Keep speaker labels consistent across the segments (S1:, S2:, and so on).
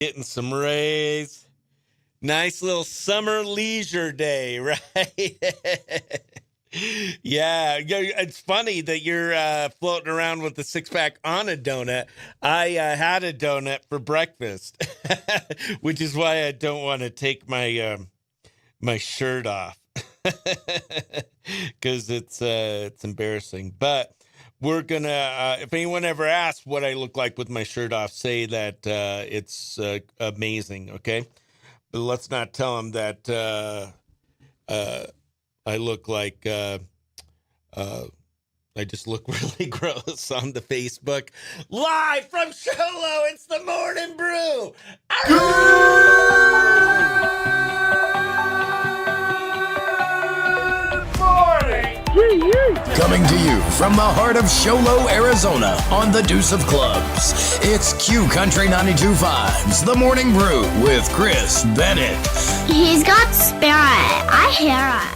S1: Getting some rays. Nice little summer leisure day, right? Yeah, it's funny that you're floating around with a six-pack on a donut. I had a donut for breakfast, which is why I don't want to take my my shirt off because it's embarrassing. But we're gonna. If anyone ever asks what I look like with my shirt off, say that it's amazing. Okay, but let's not tell them that. I look like I just look really gross on the Facebook. Live from Sholo, it's the Morning Brew.
S2: Good morning.
S3: Coming to you from the heart of Sholo, Arizona, on the Deuce of Clubs. It's Q Country 92.5's The Morning Brew with Chris Bennett.
S4: He's got spirit. I hear it.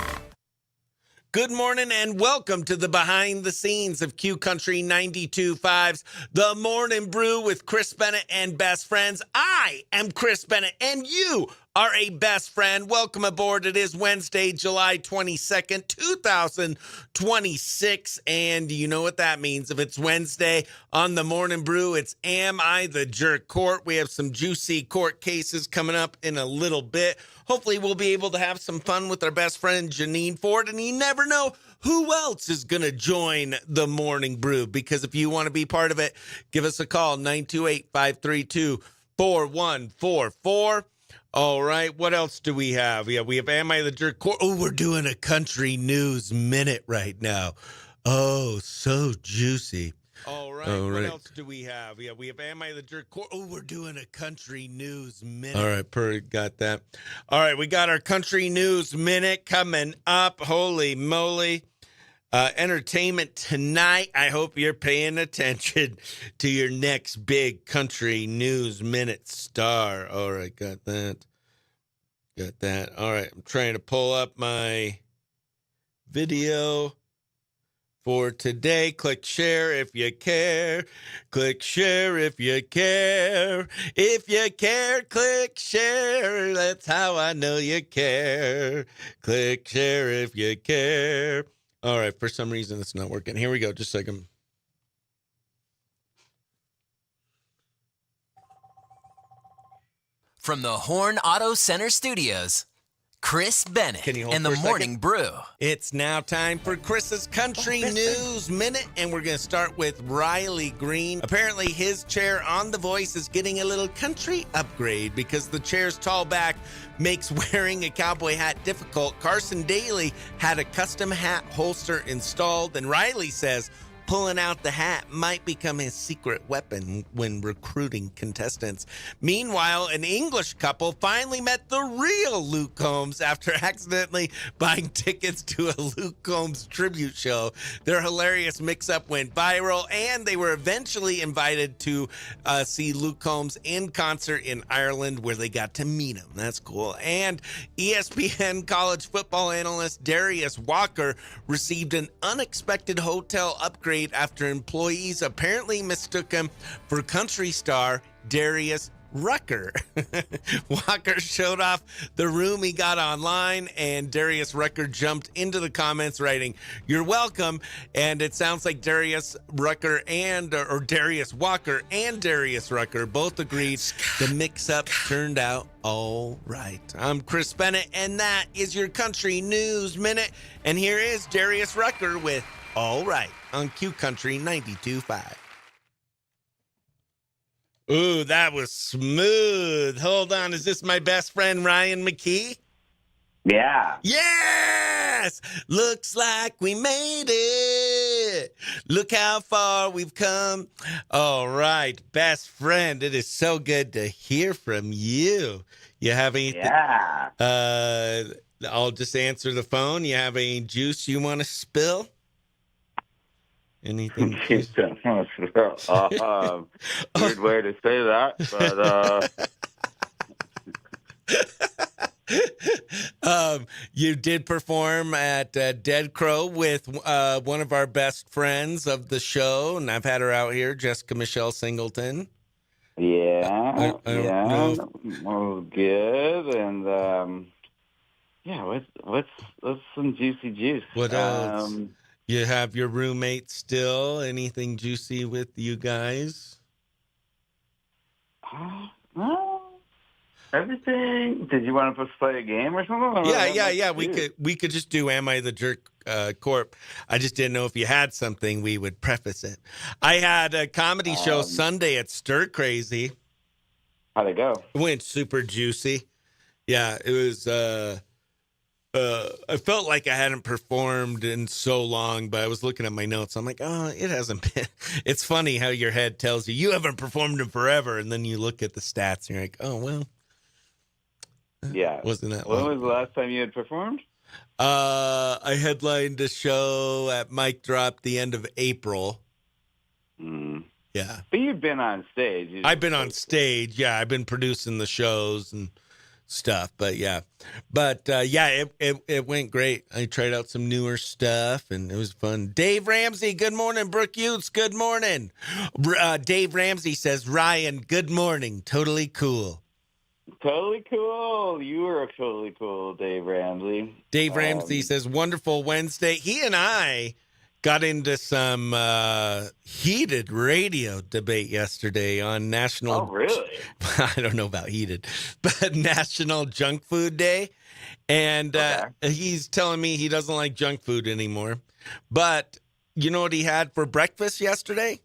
S1: Good morning and welcome to the behind the scenes of Q Country 92.5's The Morning Brew with Chris Bennett and Best Friends. I am Chris Bennett and you are a best friend. Welcome aboard. It is Wednesday, July 22nd, 2026. And you know what that means. If it's Wednesday on the Morning Brew, it's Am I the Jerk Court. We have some juicy court cases coming up in a little bit. Hopefully we'll be able to have some fun with our best friend Janine Ford. And you never know who else is going to join the Morning Brew. Because if you want to be part of it, give us a call, 928-532-4144. All right, what else do we have? Yeah, we have Am I the Jerk Court? Oh, we're doing a country news minute right now. Oh, so juicy. All right, what else do we have? Yeah, we have Am I the Jerk Court? Oh, we're doing a country news minute. All right, got that. All right, we got our country news minute coming up. Holy moly. Entertainment tonight. I hope you're paying attention to your next big country news minute star. All right, got that. Got that. All right, I'm trying to pull up my video for today. Click share if you care. Click share if you care. If you care, click share. That's how I know you care. Click share if you care. All right, for some reason it's not working. Here we go, just a second.
S5: From the Horn Auto Center Studios, Chris Bennett and the Morning Brew.
S1: It's now time for Chris's Country News Minute, and we're going to start with Riley Green. Apparently his chair on The Voice is getting a little country upgrade because the chair's tall back makes wearing a cowboy hat difficult. Carson Daly had a custom hat holster installed, and Riley says pulling out the hat might become his secret weapon when recruiting contestants. Meanwhile, an English couple finally met the real Luke Combs after accidentally buying tickets to a Luke Combs tribute show. Their hilarious mix-up went viral, and they were eventually invited to see Luke Combs in concert in Ireland, where they got to meet him. That's cool. And ESPN college football analyst Darius Walker received an unexpected hotel upgrade after employees apparently mistook him for country star Darius Rucker. Walker showed off the room he got online, and Darius Rucker jumped into the comments writing, "You're welcome." And it sounds like Darius Rucker or Darius Walker and Darius Rucker both agreed the mix-up turned out all right. I'm Chris Bennett, and that is your Country News Minute. And here is Darius Rucker with All Right on Q Country 92.5. Ooh, that was smooth. Hold on. Is this my best friend, Ryan McKee?
S2: Yeah.
S1: Yes! Looks like we made it. Look how far we've come. All right, best friend. It is so good to hear from you. You have anything?
S2: Yeah.
S1: I'll just answer the phone. You have any juice you want to spill? Anything?
S2: Weird way to say that,
S1: but you did perform at Dead Crow with one of our best friends of the show, and I've had her out here, Jessica Michelle Singleton.
S2: yeah. Yeah,
S1: I don't know if-
S2: well, good. And what's some juicy juice?
S1: What else? You have your roommate still? Anything juicy with you guys?
S2: No, everything. Did you want to play a game or something?
S1: Yeah. We could just do Am I the Jerk Corp. I just didn't know if you had something we would preface it. I had a comedy show Sunday at Stir Crazy.
S2: How'd it go?
S1: It went super juicy. Yeah, it was I felt like I hadn't performed in so long, but I was looking at my notes. I'm like, oh, it hasn't been. It's funny how your head tells you haven't performed in forever, and then you look at the stats and you're like, oh well.
S2: Yeah.
S1: Wasn't that
S2: When
S1: long?
S2: was the last time you had performed?
S1: I headlined a show at Mike Drop the end of April. Yeah.
S2: But you've been on stage.
S1: I've been on stage. Yeah, I've been producing the shows and stuff. But yeah. It went great. I tried out some newer stuff, and it was fun. Dave Ramsey, good morning. Brooke Utes, good morning. Dave Ramsey says, Ryan, good morning. Totally cool.
S2: Totally cool. You were totally cool, Dave Ramsey.
S1: Dave Ramsey says, wonderful Wednesday. He and I got into some heated radio debate yesterday on National...
S2: Oh, really?
S1: I don't know about heated, but National Junk Food Day. And he's telling me he doesn't like junk food anymore. But you know what he had for breakfast yesterday?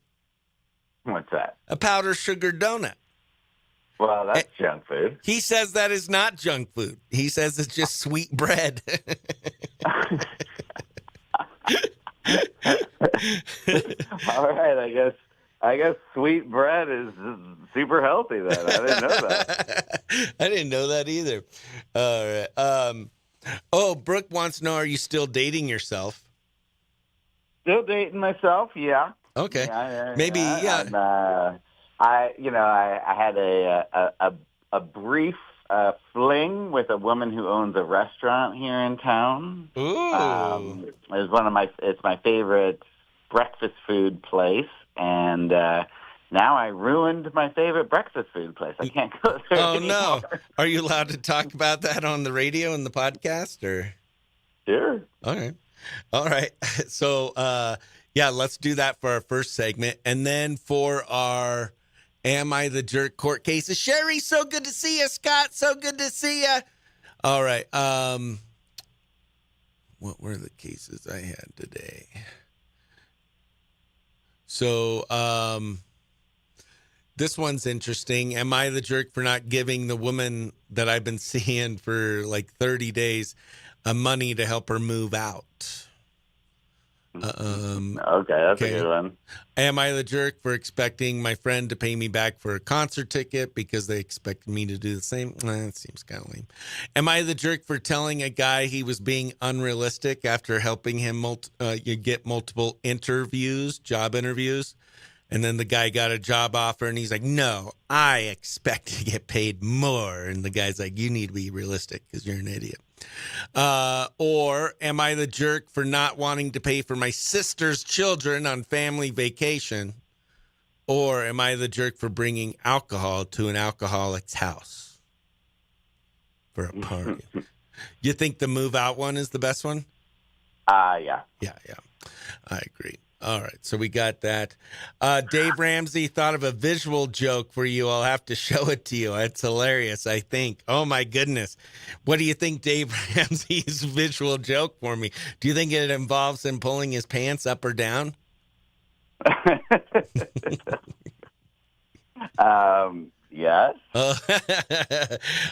S2: What's that?
S1: A powdered sugar donut.
S2: Well, that's junk food.
S1: He says that is not junk food. He says it's just sweet bread.
S2: All right, I guess sweet bread is super healthy then. I didn't know that.
S1: I didn't know that either. All right. Brooke wants to know, are you still dating yourself?
S2: Still dating myself, yeah.
S1: Okay.
S2: I had a brief fling with a woman who owns a restaurant here in town.
S1: Ooh.
S2: It's my favorite breakfast food place, and now I ruined my favorite breakfast food place. I can't go there anymore.
S1: No. Are you allowed to talk about that on the radio and the podcast, or?
S2: Sure.
S1: All right. So, let's do that for our first segment. And then for our Am I the Jerk court cases. Sherry, so good to see you. Scott, so good to see you. All right. What were the cases I had today? So, this one's interesting. Am I the jerk for not giving the woman that I've been seeing for like 30 days money to help her move out?
S2: Okay, that's a good one.
S1: Am I the jerk for expecting my friend to pay me back for a concert ticket because they expect me to do the same? That seems kind of lame. Am I the jerk for telling a guy he was being unrealistic after helping him get multiple job interviews? And then the guy got a job offer and he's like, no, I expect to get paid more. And the guy's like, you need to be realistic because you're an idiot. Or am I the jerk for not wanting to pay for my sister's children on family vacation? Or am I the jerk for bringing alcohol to an alcoholic's house for a party? You think the move out one is the best one?
S2: Yeah.
S1: Yeah. I agree. All right, so we got that. Dave Ramsey thought of a visual joke for you. I'll have to show it to you. It's hilarious, I think. Oh, my goodness. What do you think Dave Ramsey's visual joke for me? Do you think it involves him pulling his pants up or down?
S2: Yes.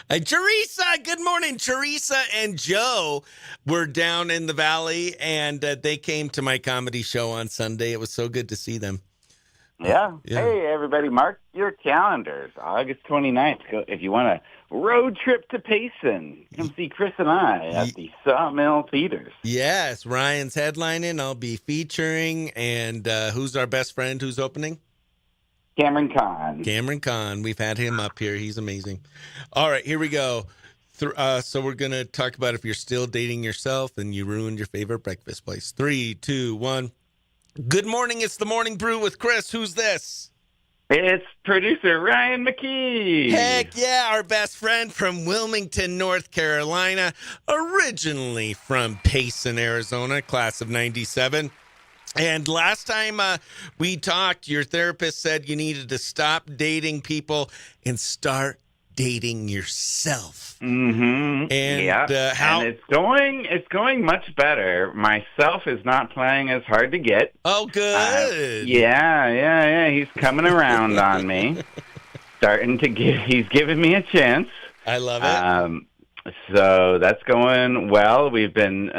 S1: Teresa, good morning. Teresa and Joe were down in the valley, and they came to my comedy show on Sunday. It was so good to see them.
S2: Yeah. Hey, everybody, mark your calendars. August 29th. Go, if you want a road trip to Payson, come see Chris and I at the Sawmill Theaters.
S1: Yes, Ryan's headlining. I'll be featuring. And who's our best friend who's opening?
S2: Cameron Kahn. We've had him up here. He's amazing. All right, here we go. So we're going to talk about if you're still dating yourself and you ruined your favorite breakfast place. 3, 2, 1. Good morning. It's the Morning Brew with Chris. Who's this?
S6: It's producer Ryan McKee.
S1: Heck yeah, our best friend from Wilmington, North Carolina, originally from Payson, Arizona, class of 97. And last time we talked, your therapist said you needed to stop dating people and start dating yourself.
S6: Mm-hmm.
S1: And
S6: yeah.
S1: how?
S6: And it's going much better. Myself is not playing as hard to get.
S1: Oh, good.
S6: Yeah. He's coming around on me. He's giving me a chance.
S1: I love it.
S6: So that's going well. We've been,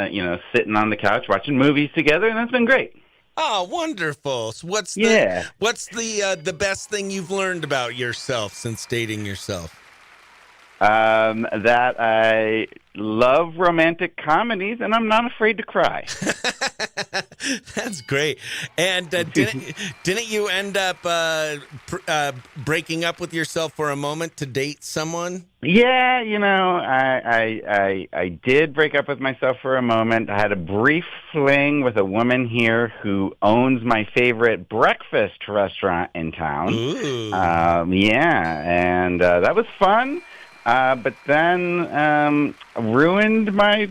S6: sitting on the couch watching movies together, and that's been great.
S1: Oh, wonderful. So what's the best thing you've learned about yourself since dating yourself?
S6: That I love romantic comedies, and I'm not afraid to cry.
S1: That's great. And didn't you end up breaking up with yourself for a moment to date someone?
S6: Yeah, I did break up with myself for a moment. I had a brief fling with a woman here who owns my favorite breakfast restaurant in town.
S1: Ooh.
S6: And that was fun. But then ruined my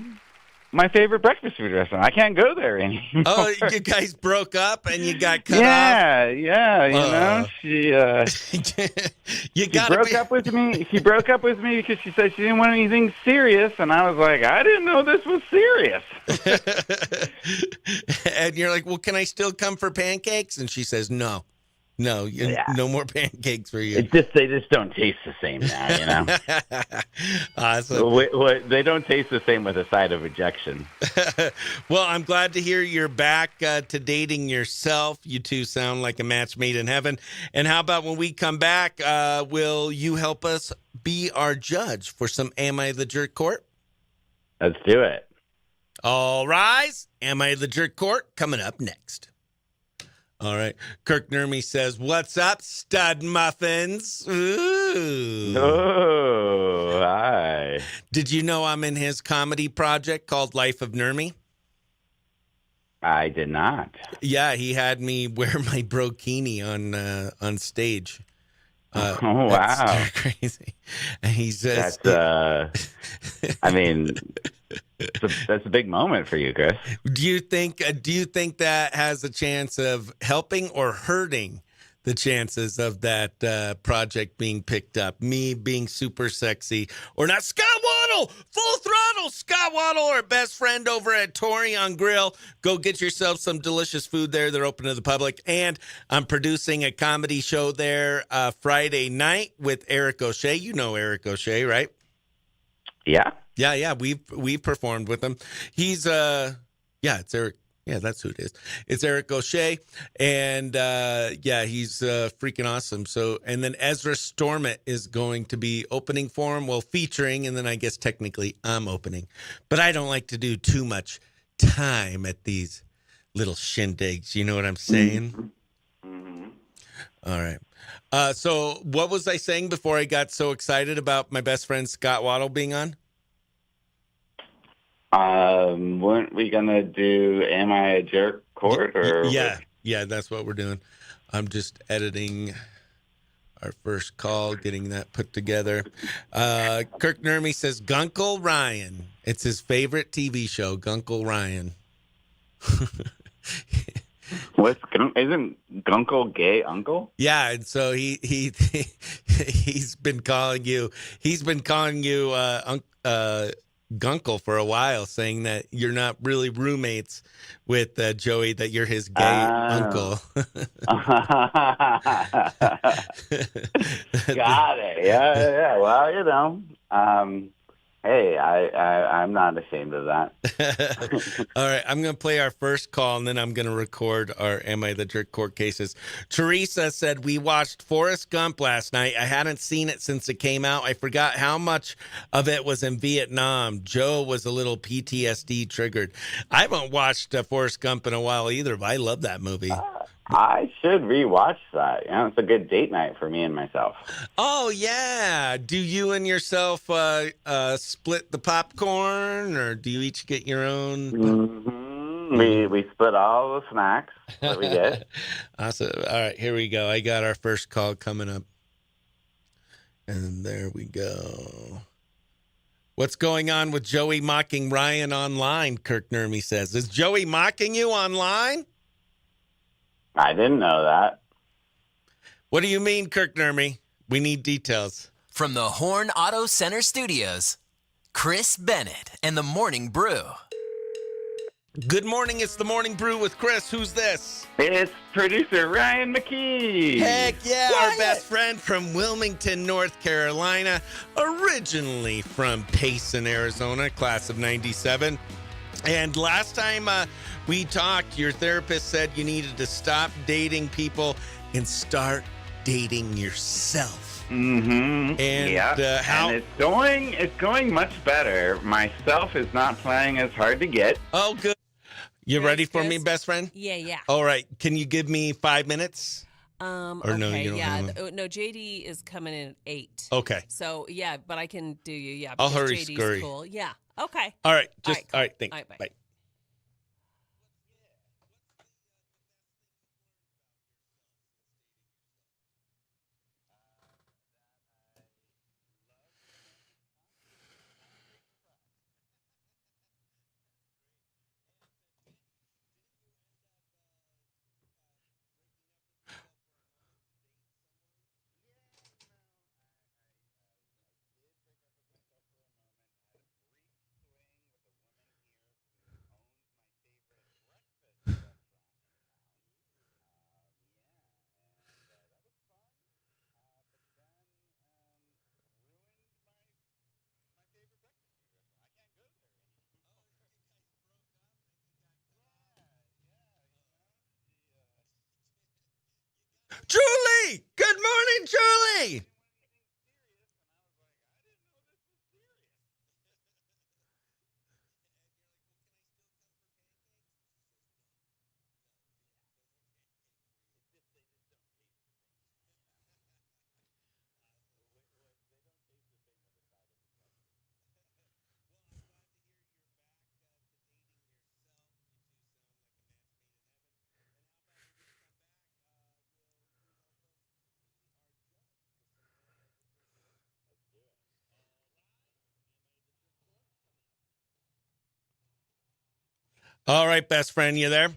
S6: favorite breakfast food restaurant. I can't go there anymore.
S1: Oh, you guys broke up and you got cut off?
S6: Yeah, she broke up with me. She broke up with me because she said she didn't want anything serious, and I was like, I didn't know this was serious.
S1: And you're like, well, can I still come for pancakes? And she says, no. No, no more pancakes for you.
S6: They just don't taste the same now, Awesome. They don't taste the same with a side of rejection.
S1: Well, I'm glad to hear you're back to dating yourself. You two sound like a match made in heaven. And how about when we come back, will you help us be our judge for some Am I the Jerk Court?
S6: Let's do it.
S1: All rise. Am I the Jerk Court? Coming up next. All right. Kirk Nurmi says, what's up, stud muffins? Ooh.
S6: Oh, hi.
S1: Did you know I'm in his comedy project called Life of Nurmi?
S6: I did not.
S1: Yeah, he had me wear my brokini on stage.
S6: Oh, wow.
S1: That's crazy. And he says...
S6: That's, that's a big moment for you, Chris.
S1: Do you think that has a chance of helping or hurting the chances of that project being picked up? Me being super sexy or not? Scott Waddle, full throttle. Scott Waddle, our best friend over at Torion Grill. Go get yourself some delicious food there. They're open to the public. And I'm producing a comedy show there Friday night with Eric O'Shea. You know Eric O'Shea, right?
S6: Yeah.
S1: Yeah, we've performed with him. He's it's Eric. Yeah, that's who it is. It's Eric O'Shea, and he's freaking awesome. So, and then Ezra Stormont is going to be opening for him, featuring, and then I guess technically I'm opening, but I don't like to do too much time at these little shindigs. You know what I'm saying?
S6: Mm-hmm.
S1: All right. So, what was I saying before I got so excited about my best friend Scott Waddle being on?
S6: Weren't we gonna do Am I a Jerk Court? Or
S1: yeah, that's what we're doing. I'm just editing our first call, getting that put together. Kirk Nurmi says Gunkle Ryan. It's his favorite TV show, Gunkle Ryan.
S6: Isn't Gunkle gay uncle?
S1: Yeah, and so he's been calling you. He's been calling you Gunkle for a while, saying that you're not really roommates with Joey, that you're his gay uncle.
S6: Got it. Yeah. Well, hey, I'm not ashamed of that.
S1: All right, I'm going to play our first call, and then I'm going to record our Am I the Jerk court cases. Teresa said, we watched Forrest Gump last night. I hadn't seen it since it came out. I forgot how much of it was in Vietnam. Joe was a little PTSD triggered. I haven't watched Forrest Gump in a while either, but I love that movie.
S6: I should rewatch that. It's a good date night for me and myself.
S1: Oh, yeah. Do you and yourself split the popcorn, or do you each get your own?
S6: Mm-hmm. We split all the snacks that we get.
S2: Awesome. All right, here we go. I got our first call coming up. And there we go. What's going on with Joey mocking Ryan online? Kirk Nermy says. Is Joey mocking you online?
S6: I didn't know that.
S2: What do you mean, Kirk Nermy? We need details.
S5: From the Horn Auto Center Studios, Chris Bennett and the Morning Brew.
S2: Good morning. It's the Morning Brew with Chris. Who's this?
S6: It's producer Ryan McKee.
S2: Heck yeah, our best friend from Wilmington, North Carolina, originally from Payson, Arizona, class of 97. And last time we talked, your therapist said you needed to stop dating people and start dating yourself.
S6: Mm-hmm.
S2: And
S6: yeah.
S2: how?
S6: And it's going much better. Myself is not playing as hard to get.
S2: Oh, good. You ready for me, best friend?
S7: Yeah.
S2: All right. Can you give me 5 minutes?
S7: Or
S2: okay,
S7: no,
S2: you don't have
S7: no, JD is coming in at 8.
S2: Okay.
S7: So, yeah, but I can do you, yeah.
S2: I'll
S7: because
S2: hurry,
S7: JD's
S2: scurry.
S7: cool. Yeah. Okay.
S2: All right.
S7: All
S2: All right. Thanks.
S7: All right, bye.
S2: Bye. Julie! Good morning, Julie! All right, best friend, you there?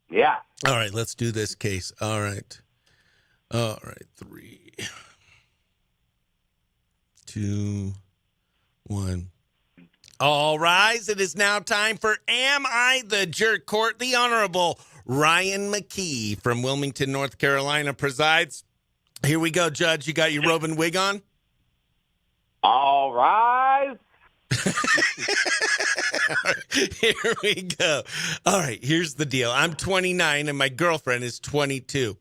S6: Yeah.
S2: All right, let's do this case. All right. 3, 2, 1. All rise. It is now time for Am I the Jerk Court? The Honorable Ryan McKee from Wilmington, North Carolina presides. Here we go, Judge. You got your robe and wig on?
S6: All rise.
S2: Here we go. All right, here's the deal. I'm 29 and my girlfriend is 22.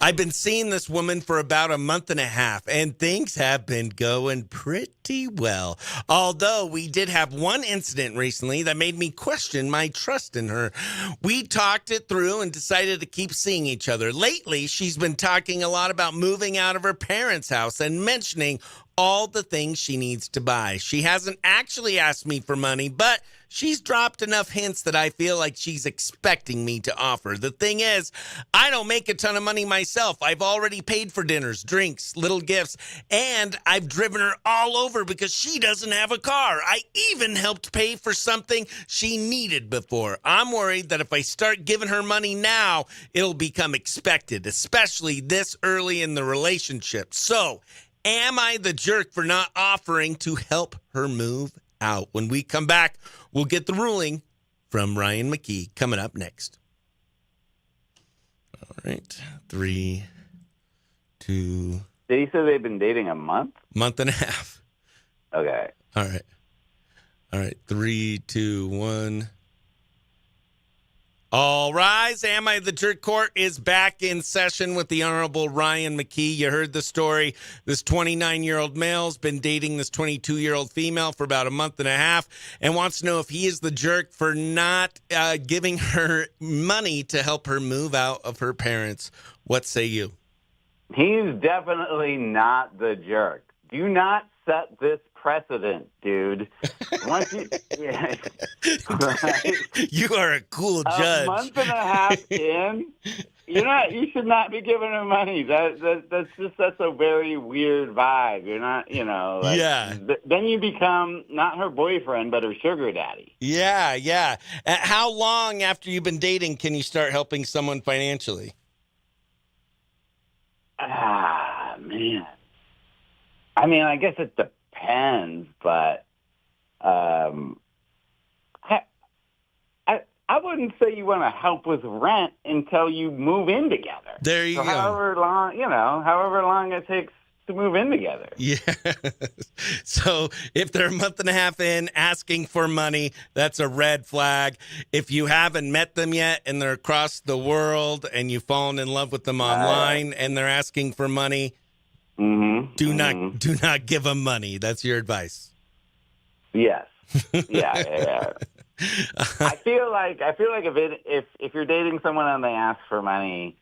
S2: I've been seeing this woman for about a month and a half, and things have been going pretty well. Although we did have one incident recently that made me question my trust in her. We talked it through and decided to keep seeing each other. Lately, she's been talking a lot about moving out of her parents' house and mentioning all the things she needs to buy. She hasn't actually asked me for money, but she's dropped enough hints that I feel like she's expecting me to offer. The thing is, I don't make a ton of money myself. I've already paid for dinners, drinks, little gifts, and I've driven her all over because she doesn't have a car. I even helped pay for something she needed before. I'm worried that if I start giving her money now, it'll become expected, especially this early in the relationship. So, am I the jerk for not offering to help her move out? When we come back, we'll get the ruling from Ryan McKee coming up next. All right. 3, 2.
S6: Did he say they've been dating a month?
S2: Month and a half.
S6: Okay.
S2: All right. 3, 2, 1. All rise. Am I the Jerk Court is back in session with the Honorable Ryan McKee. You heard the story. This 29-year-old male's been dating this 22-year-old female for about a month and a half and wants to know if he is the jerk for not giving her money to help her move out of her parents. What say you?
S6: He's definitely not the jerk. Do not set this precedent, dude. once you, yeah, right?
S2: You are a cool judge.
S6: A month and a half in, you should not be giving her money. That's a very weird vibe. You're not,
S2: Yeah.
S6: Then you become not her boyfriend, but her sugar daddy.
S2: Yeah, yeah. How long after you've been dating can you start helping someone financially?
S6: Ah, man. I mean, I guess it depends, but I wouldn't say you want to help with rent until you move in together.
S2: There you go.
S6: However long it takes to move in together.
S2: Yeah. So if they're a month and a half in asking for money, that's a red flag. If you haven't met them yet and they're across the world and you've fallen in love with them online and they're asking for money, do not give them money. That's your advice.
S6: Yes. Yeah. I feel like if you're dating someone and they ask for money,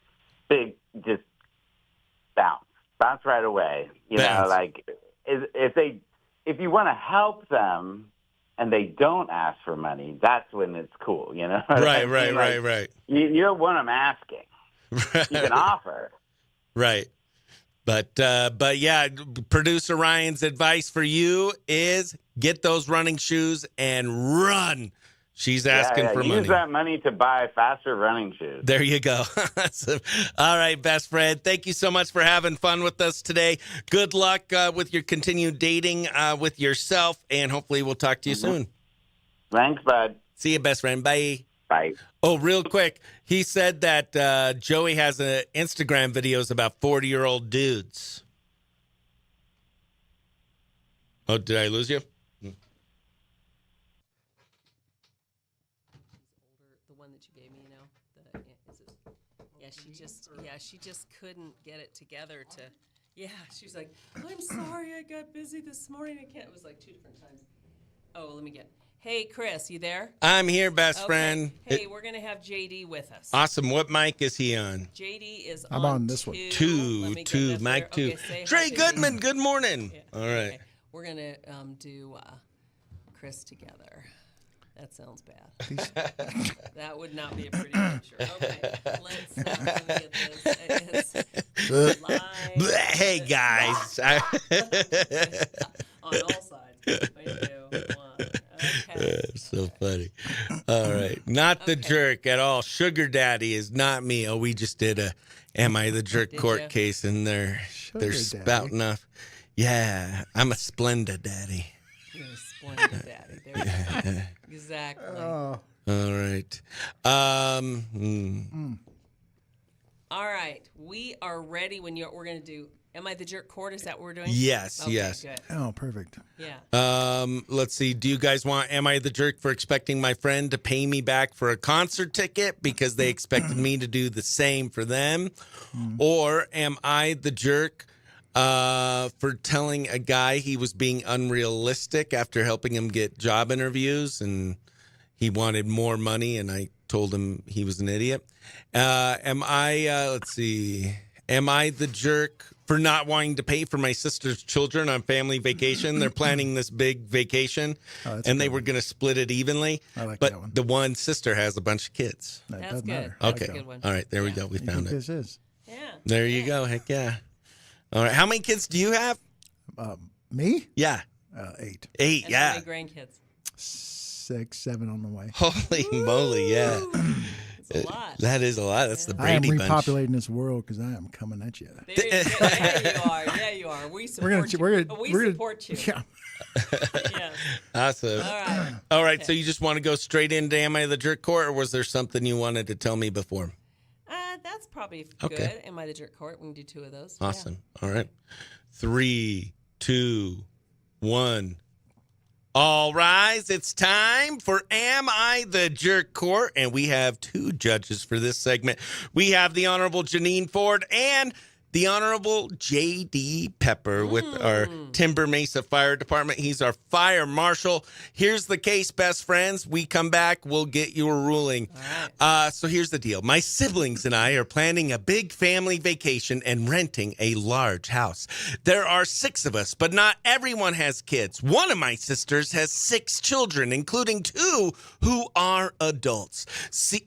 S6: just bounce right away. If you want to help them and they don't ask for money, that's when it's cool.
S2: Right.
S6: You don't want them asking.
S2: Right.
S6: You can offer.
S2: Right. But yeah, producer Ryan's advice for you is get those running shoes and run. She's asking for money.
S6: Use that money to buy faster running shoes.
S2: There you go. All right, best friend. Thank you so much for having fun with us today. Good luck with your continued dating with yourself, and hopefully we'll talk to you soon.
S6: Thanks, bud.
S2: See you, best friend. Bye.
S6: Bye.
S2: Oh, real quick. He said that Joey has Instagram videos about 40-year-old dudes. Oh, did I lose you?
S7: She just couldn't get it together to. Yeah, she was like, "I'm sorry, I got busy this morning. I can't." It was like 2 different times. Oh, let me get. Hey, Chris, you there?
S2: I'm here, best friend.
S7: Hey, we're gonna have JD with us.
S2: Awesome. What mic is he on?
S7: JD is
S8: I'm on this one.
S2: Two, mic two.
S7: Okay,
S2: Trey
S7: hi,
S2: Goodman. Good morning.
S7: Yeah.
S2: All right.
S7: Okay. We're gonna do Chris together. That sounds bad. That would not be a pretty picture. Okay, let's get this. It's live.
S2: Hey, guys.
S7: On all sides. 3, 2, 1. Okay.
S2: So funny. All right. Not the jerk at all. Sugar daddy is not me. Oh, we just did a Am I the Jerk court case, and they're spouting off. Yeah, I'm a Splenda daddy.
S7: You're a splendid daddy. There you go. Exactly.
S2: All right. All
S7: right. We are ready when we're going to do Am I the Jerk Court? Is that what we're doing?
S2: Yes,
S7: okay,
S2: yes.
S7: Good.
S8: Oh, perfect.
S7: Yeah.
S2: Let's see. Do you guys want Am I the Jerk for expecting my friend to pay me back for a concert ticket because they expected me to do the same for them? Or am I the jerk for telling a guy he was being unrealistic after helping him get job interviews and he wanted more money and I told him he was an idiot? Am I the jerk for not wanting to pay for my sister's children on family vacation? They're planning this big vacation and they were going to split it evenly.
S8: I like
S2: but
S8: that one.
S2: the one sister has a bunch of kids.
S8: That
S7: That's
S8: doesn't
S7: good.
S8: matter.
S2: Okay.
S7: That's a good one.
S2: All right. There we go. We found it.
S8: This is
S7: Yeah.
S2: There you go. Heck yeah. All right. How many kids do you have?
S8: me.
S2: Yeah.
S8: 8,
S2: 8.
S7: And
S2: Yeah.
S7: how many grandkids?
S8: 6, 7 on the way.
S2: Holy moly. Yeah.
S7: It's a lot.
S2: That is a lot. That's the
S8: I am
S2: Brady bunch.
S8: repopulating this world because I am coming at you.
S7: There you are. Yeah, you are. We support you. We support you.
S8: Yeah.
S7: Yes.
S2: Awesome. All right. So you just want to go straight into Am I the Jerk Court, or was there something you wanted to tell me before?
S7: That's probably
S2: Okay.
S7: good. Am I the Jerk Court? We can do 2 of those.
S2: Awesome. All right. 3, 2, 1. All rise. It's time for Am I the Jerk Court? And we have 2 judges for this segment. We have the Honorable Janine Ford and The Honorable J.D. Pepper with our Timber Mesa Fire Department. He's our fire marshal. Here's the case, best friends. We come back, we'll get your ruling. So here's the deal. My siblings and I are planning a big family vacation and renting a large house. There are 6 of us, but not everyone has kids. One of my sisters has 6 children, including 2 who are adults.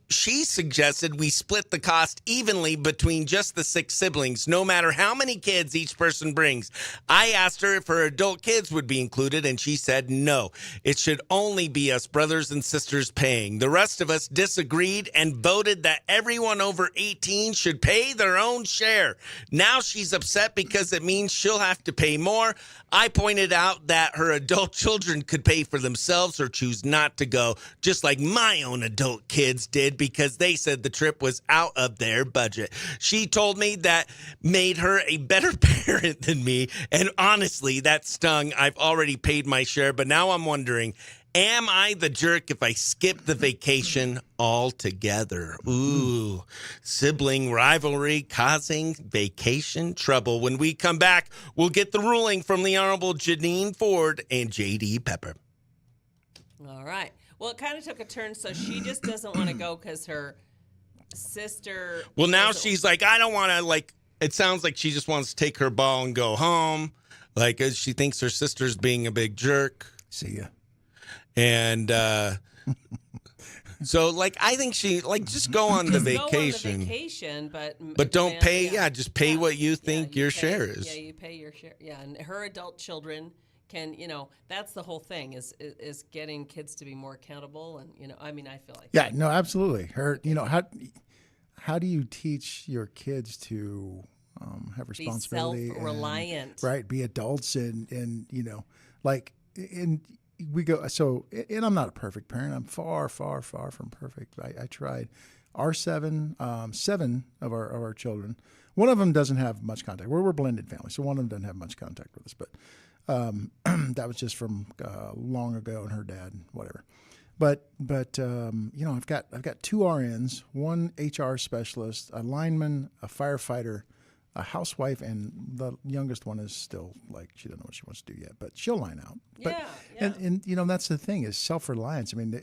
S2: She suggested we split the cost evenly between just the 6 siblings, no matter how many kids each person brings. I asked her if her adult kids would be included, and she said no. It should only be us brothers and sisters paying. The rest of us disagreed and voted that everyone over 18 should pay their own share. Now she's upset because it means she'll have to pay more. I pointed out that her adult children could pay for themselves or choose not to go, just like my own adult kids did, because they said the trip was out of their budget. She told me that made her a better parent than me, and honestly, that stung. I've already paid my share, but now I'm wondering, am I the jerk if I skip the vacation altogether? Ooh, sibling rivalry causing vacation trouble. When we come back, we'll get the ruling from the Honorable Janine Ford and J.D. Pepper.
S7: All right. Well, it kind of took a turn, so she just doesn't want to go because her sister...
S2: Well, now she's like, I don't want to, like, it sounds like she just wants to take her ball and go home. Like, she thinks her sister's being a big jerk.
S8: See ya.
S2: And so, like, I think she, like, just go on the vacation.
S7: Go on the vacation,
S2: but don't pay. Yeah, just pay what you think your share is.
S7: Yeah, you pay your share. Yeah, and her adult children can, that's the whole thing is getting kids to be more accountable. And, I mean, I feel like.
S8: Yeah, no, absolutely. How do you teach your kids to have responsibility?
S7: Be self-reliant.
S8: Right, be adults and we go, so, and I'm not a perfect parent. I'm far, far, far from perfect. I tried. Our 7 of our children, one of them doesn't have much contact. We're a blended family, so one of them doesn't have much contact with us. But that was just from long ago, and her dad, whatever. But I've got 2 RNs, 1 HR specialist, a lineman, a firefighter, a housewife, and the youngest one is still like, she doesn't know what she wants to do yet, but she'll line out. But,
S7: yeah.
S8: And that's the thing, is self-reliance. I mean,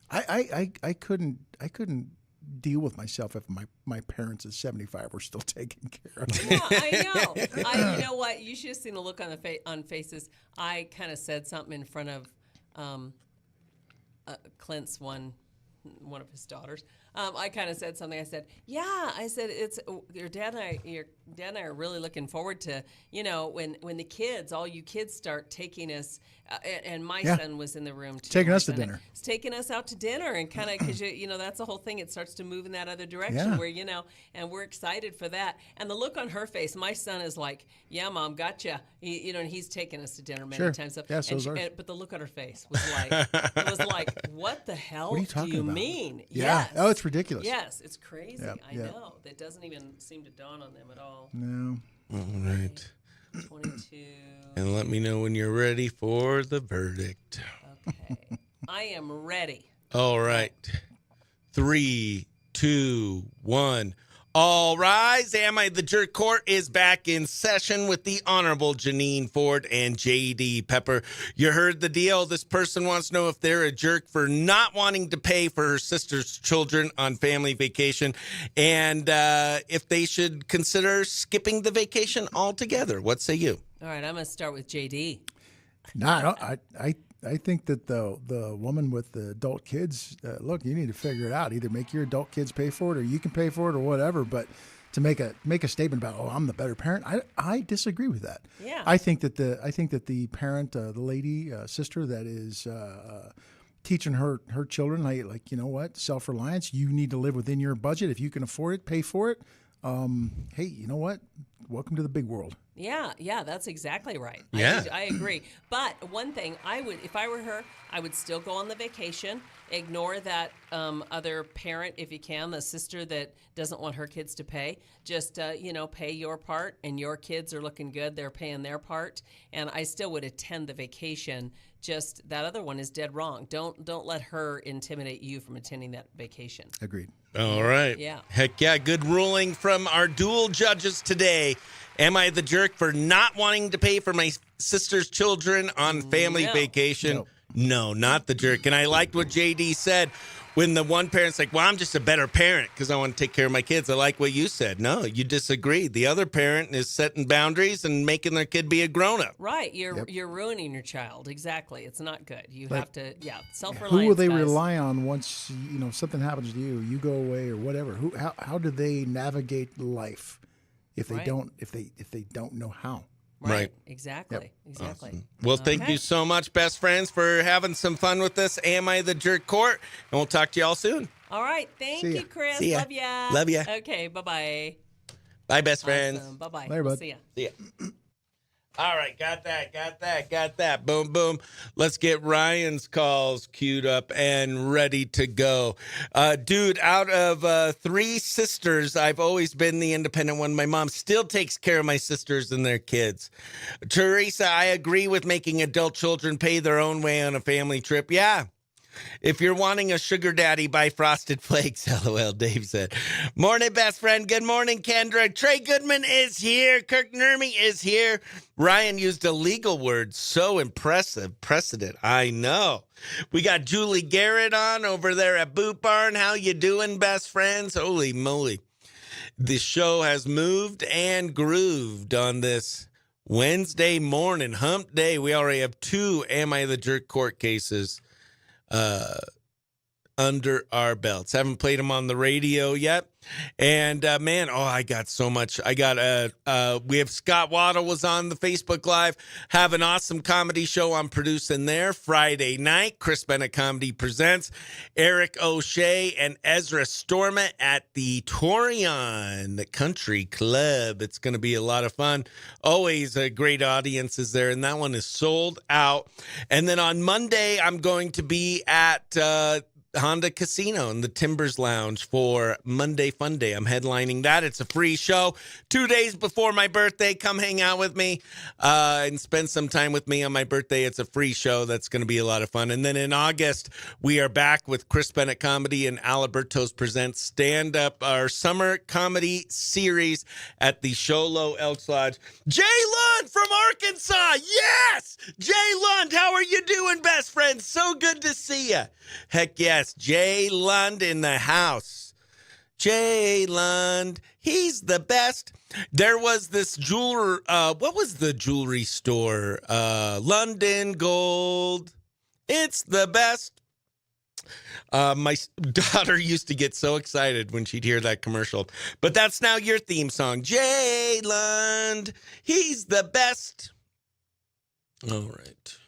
S8: I couldn't deal with myself if my parents at 75 were still taking care of me.
S7: Yeah, I know. You know what? You should have seen the look on faces. I kind of said something in front of Clint's one of his daughters. I kind of said something. I said, it's your dad and I are really looking forward to, when the kids, all you kids start taking us, and my son was in the room too.
S8: Taking us to dinner.
S7: It's taking us out to dinner, and kind of, because that's the whole thing. It starts to move in that other direction where, and we're excited for that. And the look on her face, my son is like, yeah, Mom, gotcha. And he's taken us to dinner many times.
S8: Yeah, so
S7: but the look on her face was like, what the hell
S8: what are you talking
S7: do you
S8: about?
S7: mean?
S8: Yeah.
S7: Yes.
S8: Oh, it's ridiculous.
S7: Yes, it's crazy.
S8: Yep,
S7: I know. That doesn't even seem to dawn on them at all.
S8: No.
S2: All right.
S7: 22.
S2: And let me know when you're ready for the verdict.
S7: Okay. I am ready.
S2: All right. 3, 2, 1. All rise. Am I the Jerk Court is back in session with the Honorable Janine Ford and J.D. Pepper. You heard the deal. This person wants to know if they're a jerk for not wanting to pay for her sister's children on family vacation, and if they should consider skipping the vacation altogether. What say you?
S7: All right, I'm going to start with J.D.
S8: No, I think that the woman with the adult kids, look, you need to figure it out. Either make your adult kids pay for it, or you can pay for it, or whatever. But to make a statement about, I'm the better parent, I disagree with that.
S7: Yeah.
S8: I think that the parent, the lady, sister that is teaching her children, like, you know what, self-reliance. You need to live within your budget. If you can afford it, pay for it. Hey, you know what? Welcome to the big world.
S7: Yeah, that's exactly right.
S2: Yeah.
S7: I agree. But one thing, if I were her, I would still go on the vacation. Ignore that other parent if you can, the sister that doesn't want her kids to pay. Just, pay your part, and your kids are looking good. They're paying their part. And I still would attend the vacation. Just that other one is dead wrong. Don't let her intimidate you from attending that vacation.
S8: Agreed.
S2: All right.
S7: Yeah.
S2: Heck yeah. Good ruling from our dual judges today. Am I the jerk for not wanting to pay for my sister's children on family vacation? No, not the jerk. And I liked what JD said when the one parent's like, well, I'm just a better parent because I want to take care of my kids. I like what you said. No, you disagree. The other parent is setting boundaries and making their kid be a grown-up.
S7: Right. You're ruining your child. Exactly. It's not good. You have to, self-reliance.
S8: Who will they
S7: guys.
S8: rely on once, something happens to you, you go away or whatever? How do they navigate life if they don't know how?
S2: Right.
S7: Exactly.
S2: Yep.
S7: Exactly.
S2: Awesome. Well, thank you so much, best friends, for having some fun with this. Am I the Jerk Court? And we'll talk to y'all soon.
S7: All right. Thank you, Chris.
S2: See ya.
S7: Love ya.
S2: Love ya.
S7: Okay. Bye-bye.
S2: Bye, best friends.
S7: Awesome. Bye-bye.
S8: Later, bud.
S7: See ya.
S2: See ya. All right, got that. Boom, boom. Let's get Ryan's calls queued up and ready to go. Dude, out of 3 sisters, I've always been the independent one. My mom still takes care of my sisters and their kids. Teresa, I agree with making adult children pay their own way on a family trip. Yeah. If you're wanting a sugar daddy, buy Frosted Flakes, LOL, Dave said. Morning, best friend. Good morning, Kendra. Trey Goodman is here. Kirk Nurmi is here. Ryan used a legal word. So impressive. Precedent. I know. We got Julie Garrett on over there at Boot Barn. How you doing, best friends? Holy moly. The show has moved and grooved on this Wednesday morning, hump day. We already have 2 Am I the Jerk court cases under our belts. Haven't played them on the radio yet. And I got so much. We have Scott Waddle was on the Facebook Live, have an awesome comedy show I'm producing there Friday night. Chris Bennett Comedy Presents. Eric O'Shea and Ezra Stormont at the Torion Country Club. It's going to be a lot of fun. Always a great audiences there, and that one is sold out. And then on Monday, I'm going to be at Honda Casino in the Timbers Lounge for Monday Fun Day. I'm headlining that. It's a free show. 2 days before my birthday, come hang out with me and spend some time with me on my birthday. It's a free show. That's going to be a lot of fun. And then in August, we are back with Chris Bennett Comedy and Alberto's Presents Stand Up, our summer comedy series at the Sholo Elks Lodge. Jay Lund from Arkansas. Yes! Jay Lund, how are you doing, best friend? So good to see you. Heck yes, Jay Lund in the house. Jay Lund, he's the best. There was this jeweler, what was the jewelry store? London Gold. It's the best. My daughter used to get so excited when she'd hear that commercial. But that's now your theme song. Jay Lund, he's the best. All right.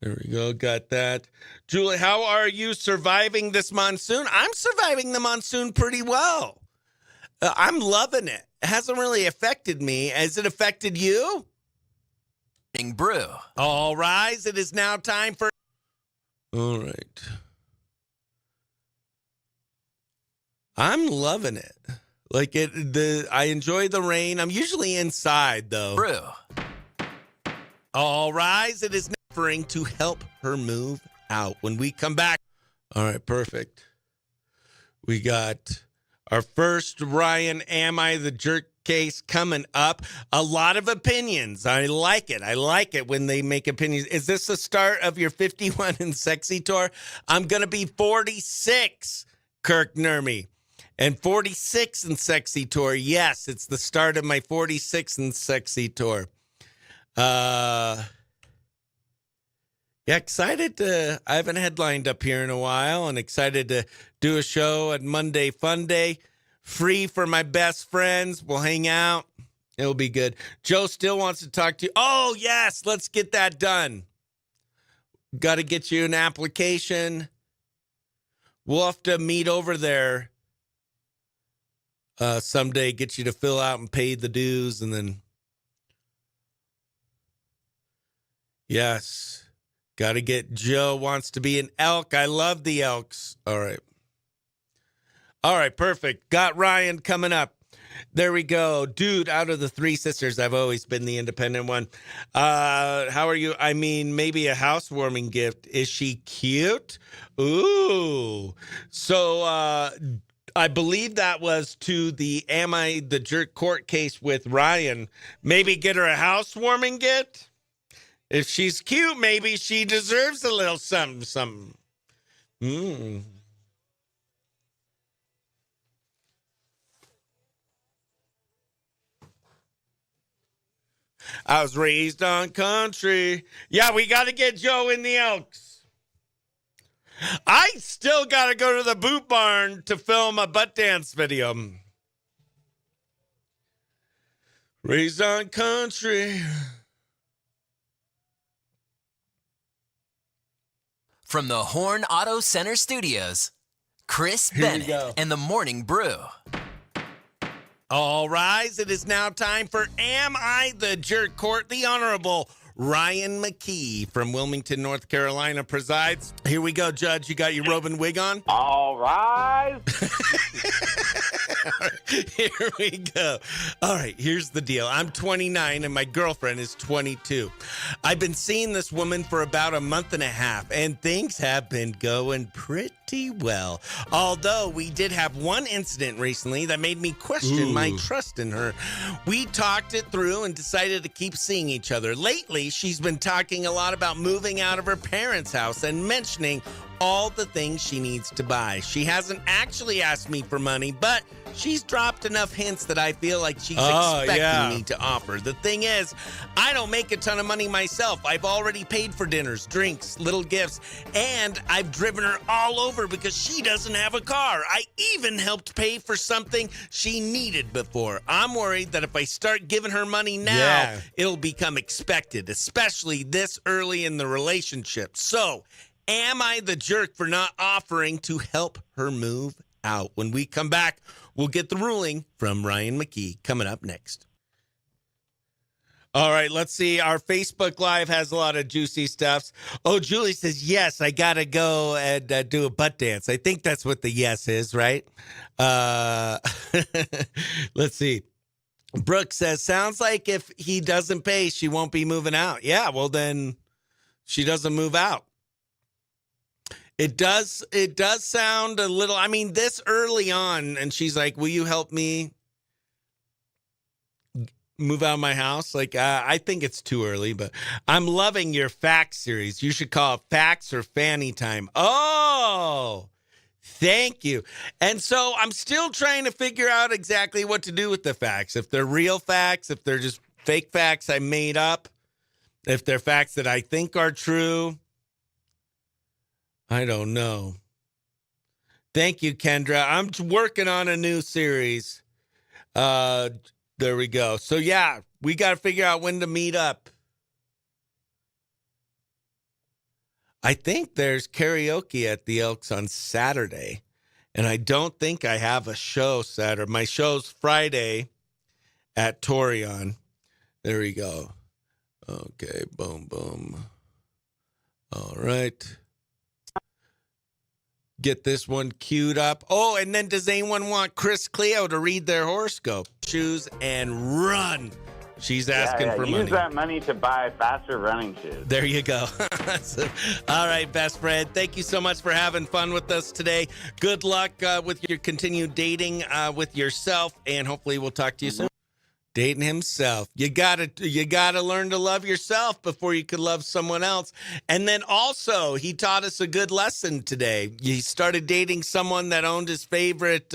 S2: There we go. Got that. Julie, how are you surviving this monsoon? I'm surviving the monsoon pretty well. I'm loving it. It hasn't really affected me. Has it affected you?
S5: Morning Brew.
S2: All rise. It is now time for... All right. I'm loving it. I enjoy the rain. I'm usually inside, though.
S5: Brew.
S2: All rise. It is now to help her move out. When we come back, all right, perfect. We got our first Ryan Am I the Jerk case coming up. A lot of opinions. I like it. I like it when they make opinions. Is this the start of your 51 and Sexy tour? I'm going to be 46, Kirk Nurmi. And 46 and Sexy tour. Yes, it's the start of my 46 and Sexy tour. Yeah, excited to, I haven't headlined up here in a while, and excited to do a show at Monday Fun Day. Free for my best friends. We'll hang out. It'll be good. Joe still wants to talk to you. Oh, yes, let's get that done. Got to get you an application. We'll have to meet over there someday, get you to fill out and pay the dues, and then, yes. Got to get Joe wants to be an elk. I love the elks. All right. All right, perfect. Got Ryan coming up. There we go. Dude, out of the three sisters, I've always been the independent one. How are you? I mean, maybe a housewarming gift. Is she cute? Ooh. So I believe that was to the Am I the Jerk court case with Ryan. Maybe get her a housewarming gift? If she's cute, maybe she deserves a little something. I was raised on country. Yeah, we got to get Joe in the Elks. I still got to go to the Boot Barn to film a butt dance video. Raised on country.
S5: From the Horn Auto Center Studios, Chris Bennett and the Morning Brew.
S2: All rise. It is now time for Am I the Jerk Court? The Honorable Ryan McKee from Wilmington, North Carolina presides. Here we go, Judge. You got your robe and wig on?
S6: All rise.
S2: Here we go. All right, here's the deal. I'm 29 and my girlfriend is 22. I've been seeing this woman for about a month and a half, and things have been going pretty well. Although we did have one incident recently that made me question my trust in her. We talked it through and decided to keep seeing each other. Lately, she's been talking a lot about moving out of her parents' house and mentioning all the things she needs to buy. She hasn't actually asked me for money, but she's dropped enough hints that I feel like she's expecting me to offer. The thing is, I don't make a ton of money myself. I've already paid for dinners, drinks, little gifts, and I've driven her all over because she doesn't have a car. I even helped pay for something she needed before. I'm worried that if I start giving her money now, it'll become expected, especially this early in the relationship. So, am I the jerk for not offering to help her move out? When we come back, we'll get the ruling from Ryan McKee coming up next. All right, let's see. Our Facebook Live has a lot of juicy stuffs. Oh, Julie says, yes, I got to go and do a butt dance. I think that's what the yes is, right? Let's see. Brooke says, sounds like if he doesn't pay, she won't be moving out. Yeah, well, then she doesn't move out. It does sound a little, I mean, this early on, and she's like, will you help me move out of my house? Like, I think it's too early, but I'm loving your facts series. You should call it Facts or Fanny Time. Oh, thank you. And so I'm still trying to figure out exactly what to do with the facts. If they're real facts, if they're just fake facts I made up, if they're facts that I think are true. I don't know. Thank you, Kendra. I'm working on a new series. There we go. So, yeah, we got to figure out when to meet up. I think there's karaoke at the Elks on Saturday, and I don't think I have a show Saturday. My show's Friday at Torion. There we go. Okay, boom, boom. All right. Get this one queued up. Oh, and then does anyone want Chris Cleo to read their horoscope? Choose and run. She's asking for money.
S6: Use that money to buy faster running shoes.
S2: There you go. All right, best friend. Thank you so much for having fun with us today. Good luck with your continued dating with yourself, and hopefully we'll talk to you soon. Dating himself. You gotta learn to love yourself before you could love someone else. And then also, he taught us a good lesson today. He started dating someone that owned his favorite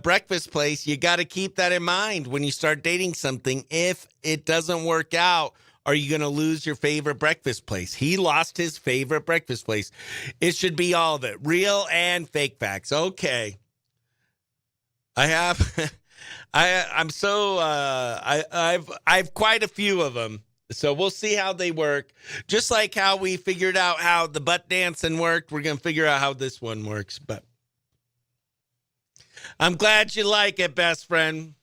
S2: breakfast place. You got to keep that in mind when you start dating something. If it doesn't work out, are you going to lose your favorite breakfast place? He lost his favorite breakfast place. It should be all of it, real and fake facts. Okay. I've quite a few of them. So we'll see how they work. Just like how we figured out how the butt dancing worked, we're going to figure out how this one works. But I'm glad you like it, best friend.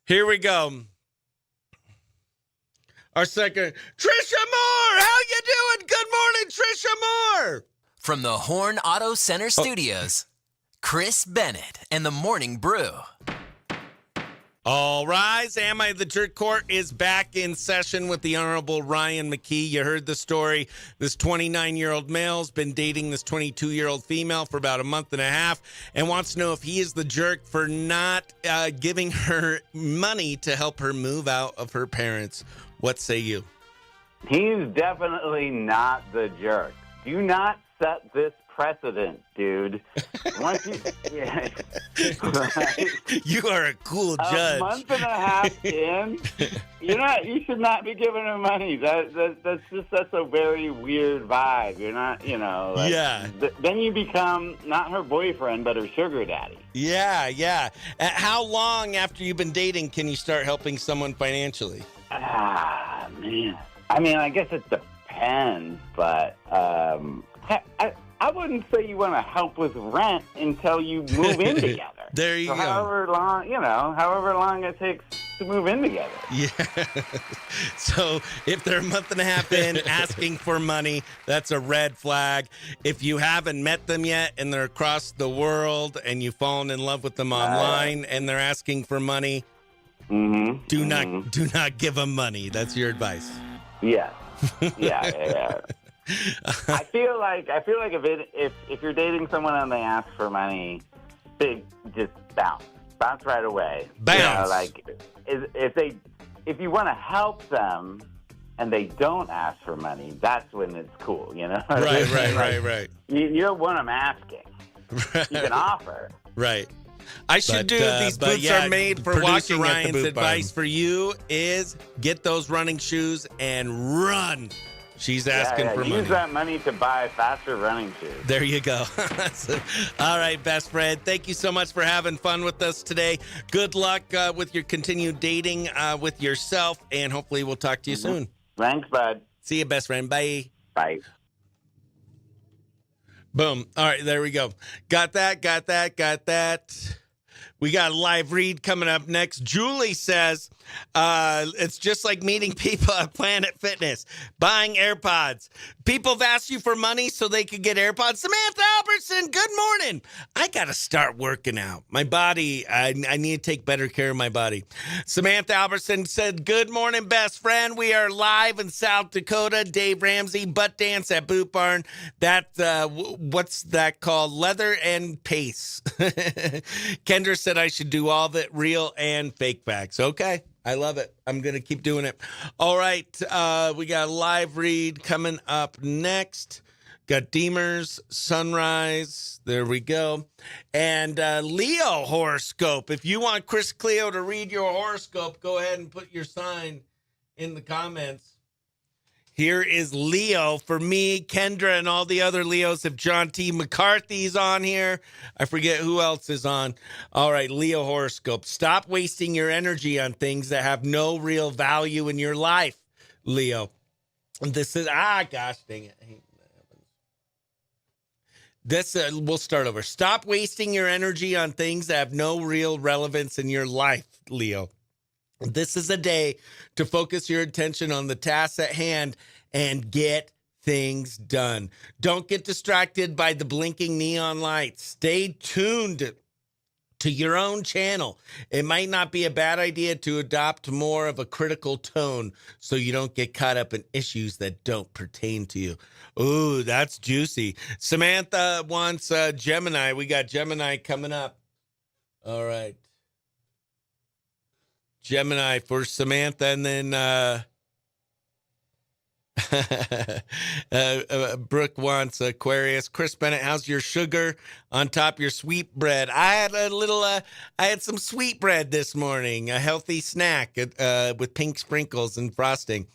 S2: Here we go. our second, Trisha Moore. How you doing? Good morning, Trisha Moore.
S5: From the Horn Auto Center Studios, Chris Bennett and the Morning Brew.
S2: All rise. Am I the Jerk Court is back in session with the Honorable Ryan McKee. You heard the story. This 29-year-old male's been dating this 22-year-old female for about a month and a half and wants to know if he is the jerk for not giving her money to help her move out of her parents. What say you?
S6: He's definitely not the jerk. Do not set this precedent, dude. Once you, yeah, right?
S2: You are a cool judge.
S6: A month and a half in, you should not be giving her money. That's a very weird vibe. You're not,
S2: yeah.
S6: Then you become not her boyfriend, but her sugar daddy.
S2: Yeah. How long after you've been dating can you start helping someone financially?
S6: Man. I mean, I guess it depends, but I wouldn't say you want to help with rent until you move in together.
S2: There you go.
S6: However long it takes to move in together.
S2: Yeah. So if they're a month and a half in asking for money, that's a red flag. If you haven't met them yet and they're across the world and you've fallen in love with them online and they're asking for money, do not give them money. That's your advice.
S6: Yeah. Yeah. I feel like if you're dating someone and they ask for money, just bounce right away.
S2: Bounce.
S6: If you want to help them and they don't ask for money, that's when it's cool.
S2: Right.
S6: You don't want them asking.
S2: Right.
S6: You can offer.
S2: Right. I should these boots are made for Walker Ryan's advice for you is get those running shoes and run. She's asking for money.
S6: Use that money to buy faster running shoes.
S2: There you go. All right, best friend. Thank you so much for having fun with us today. Good luck with your continued dating with yourself, and hopefully we'll talk to you soon.
S6: Thanks, bud.
S2: See you, best friend. Bye.
S6: Bye.
S2: Boom. All right, there we go. Got that. We got a live read coming up next. Julie says, it's just like meeting people at Planet Fitness, buying AirPods. People have asked you for money so they could get AirPods. Samantha Albertson, good morning. I got to start working out. My body, I need to take better care of my body. Samantha Albertson said, good morning, best friend. We are live in South Dakota. Dave Ramsey, butt dance at Boot Barn. That, what's that called? Leather and pace. Kendra said I should do all the real and fake facts. Okay. I love it. I'm going to keep doing it. All right. We got a live read coming up next. Got Deemers, Sunrise. There we go. And Leo horoscope. If you want Chris Cleo to read your horoscope, go ahead and put your sign in the comments. Here is Leo for me, Kendra, and all the other Leos. If John T. McCarthy's on here, I forget who else is on. All right, Leo horoscope. Stop wasting your energy on things that have no real value in your life, Leo. This is, gosh dang it. We'll start over. Stop wasting your energy on things that have no real relevance in your life, Leo. This is a day to focus your attention on the tasks at hand and get things done. Don't get distracted by the blinking neon lights. Stay tuned to your own channel. It might not be a bad idea to adopt more of a critical tone so you don't get caught up in issues that don't pertain to you. Ooh, that's juicy. Samantha wants Gemini. We got Gemini coming up. All right. Gemini for Samantha, and then Brooke wants Aquarius. Chris Bennett, how's your sugar on top of your sweet bread? I had some sweet bread this morning, a healthy snack with pink sprinkles and frosting.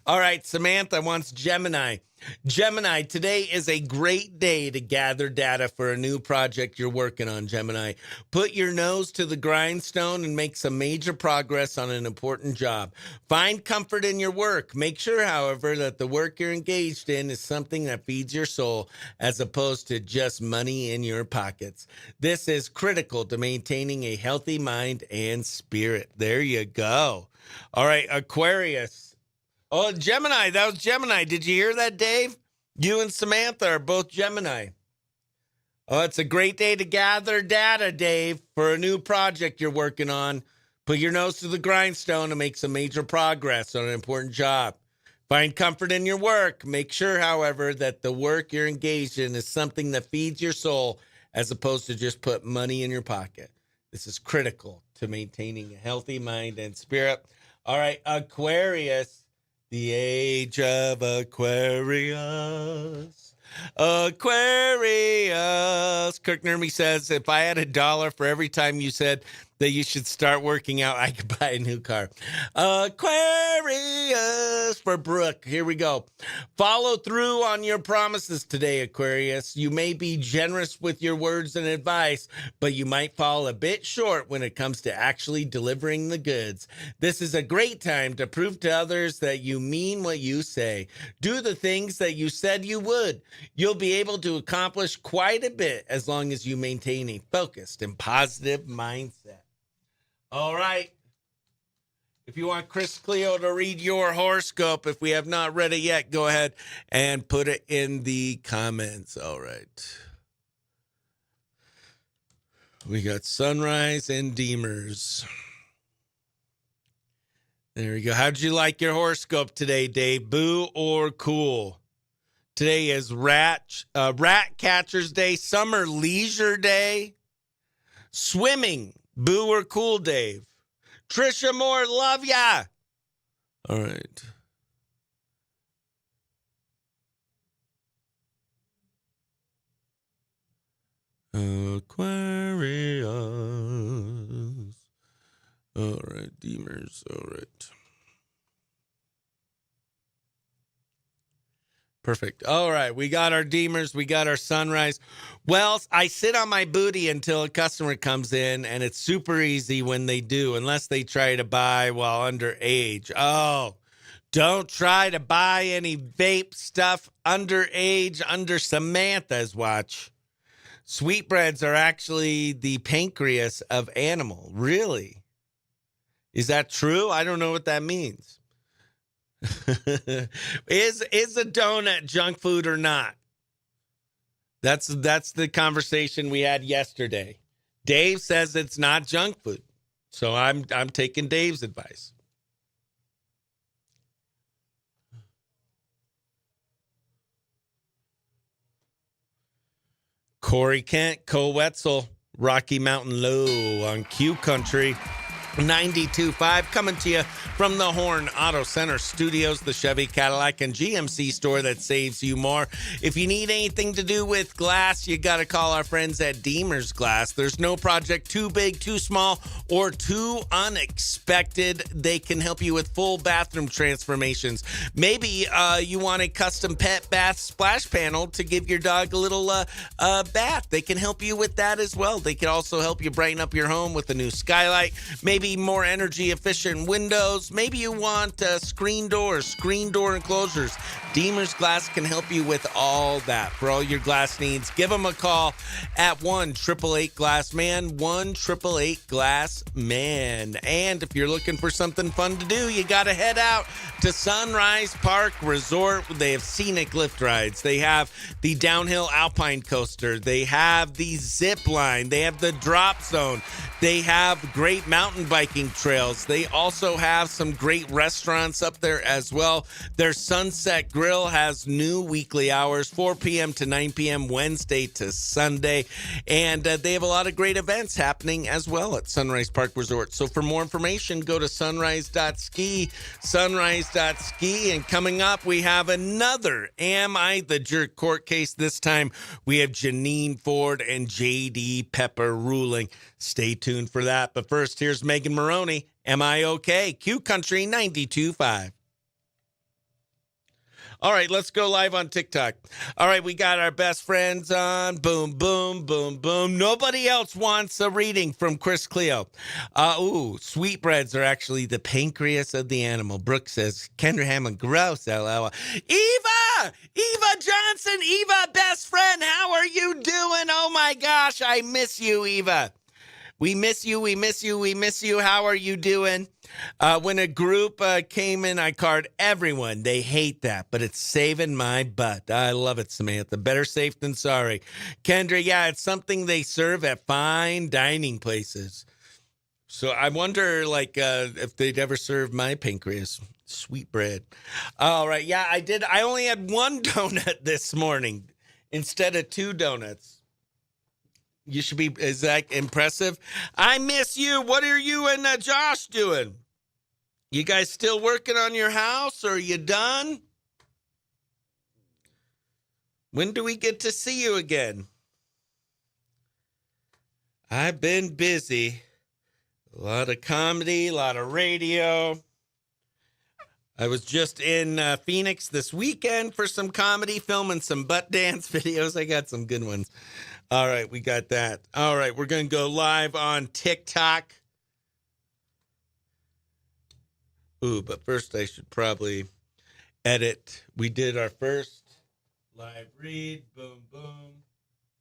S2: All right, Samantha wants Gemini. Gemini, today is a great day to gather data for a new project you're working on, Gemini. Put your nose to the grindstone and make some major progress on an important job. Find comfort in your work. Make sure, however, that the work you're engaged in is something that feeds your soul as opposed to just money in your pockets. This is critical to maintaining a healthy mind and spirit. There you go. All right, Aquarius. Oh, Gemini. That was Gemini. Did you hear that, Dave? You and Samantha are both Gemini. Oh, it's a great day to gather data, Dave, for a new project you're working on. Put your nose to the grindstone and make some major progress on an important job. Find comfort in your work. Make sure, however, that the work you're engaged in is something that feeds your soul as opposed to just put money in your pocket. This is critical to maintaining a healthy mind and spirit. All right, Aquarius, the age of Aquarius. Aquarius. Kirk Nermy says, if I had $1 for every time you said that you should start working out, I could buy a new car. Aquarius for Brooke. Here we go. Follow through on your promises today, Aquarius. You may be generous with your words and advice, but you might fall a bit short when it comes to actually delivering the goods. This is a great time to prove to others that you mean what you say. Do the things that you said you would. You'll be able to accomplish quite a bit as long as you maintain a focused and positive mindset. All right. If you want Chris Cleo to read your horoscope, if we have not read it yet, go ahead and put it in the comments. All right. We got sunrise and deemers. There we go. How'd you like your horoscope today, Dave? Boo or cool? Today is Ratcatchers Day, Summer Leisure Day, swimming. Boo or cool, Dave? Trisha Moore, love ya. All right. Aquarius. All right, Deemers. All right. Perfect. All right. We got our Deemers. We got our sunrise. Well, I sit on my booty until a customer comes in, and it's super easy when they do, unless they try to buy while underage. Oh, don't try to buy any vape stuff underage under Samantha's watch. Sweetbreads are actually the pancreas of animal. Really? Is that true? I don't know what that means. Is a donut junk food or not? That's the conversation we had yesterday. Dave says it's not junk food, so I'm taking Dave's advice. Corey Kent, Cole Wetzel, Rocky Mountain Low on Q Country 92.5, coming to you from the Horn Auto Center Studios, the Chevy, Cadillac, and GMC store that saves you more. If you need anything to do with glass, you got to call our friends at Deemers Glass. There's no project too big, too small, or too unexpected. They can help you with full bathroom transformations. Maybe you want a custom pet bath splash panel to give your dog a little bath. They can help you with that as well. They can also help you brighten up your home with a new skylight. Maybe more energy efficient windows. Maybe you want screen door enclosures. Deemers Glass can help you with all that. For all your glass needs, give them a call at 1-888-GLASS-MAN, 1-888-GLASS-MAN. And if you're looking for something fun to do, you got to head out to Sunrise Park Resort. They have scenic lift rides. They have the downhill alpine coaster. They have the zip line. They have the drop zone. They have great mountain biking trails. They also have some great restaurants up there as well. Their Sunset Grill has new weekly hours, 4 p.m. to 9 p.m. Wednesday to Sunday. And they have a lot of great events happening as well at Sunrise Park Resort. So for more information, go to sunrise.ski, sunrise.ski. And coming up, we have another Am I the Jerk court case. This time, we have Janine Ford and J.D. Pepper ruling. Stay tuned for that. But first, here's Megan Maroney. Am I okay? Q Country 92.5. All right, let's go live on TikTok. All right, we got our best friends on. Boom, boom, boom, boom. Nobody else wants a reading from Chris Cleo. Sweetbreads are actually the pancreas of the animal. Brooke says, Kendra Hammond, gross, LL. Eva Johnson, Eva, best friend, how are you doing? Oh my gosh, I miss you, Eva. We miss you. We miss you. We miss you. How are you doing? When a group came in, I card everyone. They hate that, but it's saving my butt. I love it, Samantha. Better safe than sorry. Kendra, yeah, it's something they serve at fine dining places. So I wonder, like, if they'd ever serve my pancreas. Sweet bread. All right. Yeah, I did. I only had one donut this morning instead of 2 donuts. You should be, is that impressive? I miss you. What are you and Josh doing? You guys still working on your house, or are you done? When do we get to see you again? I've been busy. A lot of comedy, a lot of radio. I was just in Phoenix this weekend for some comedy, filming some butt dance videos. I got some good ones. All right, we got that. All right, we're going to go live on TikTok. Ooh, but first I should probably edit. We did our first live read. Boom, boom.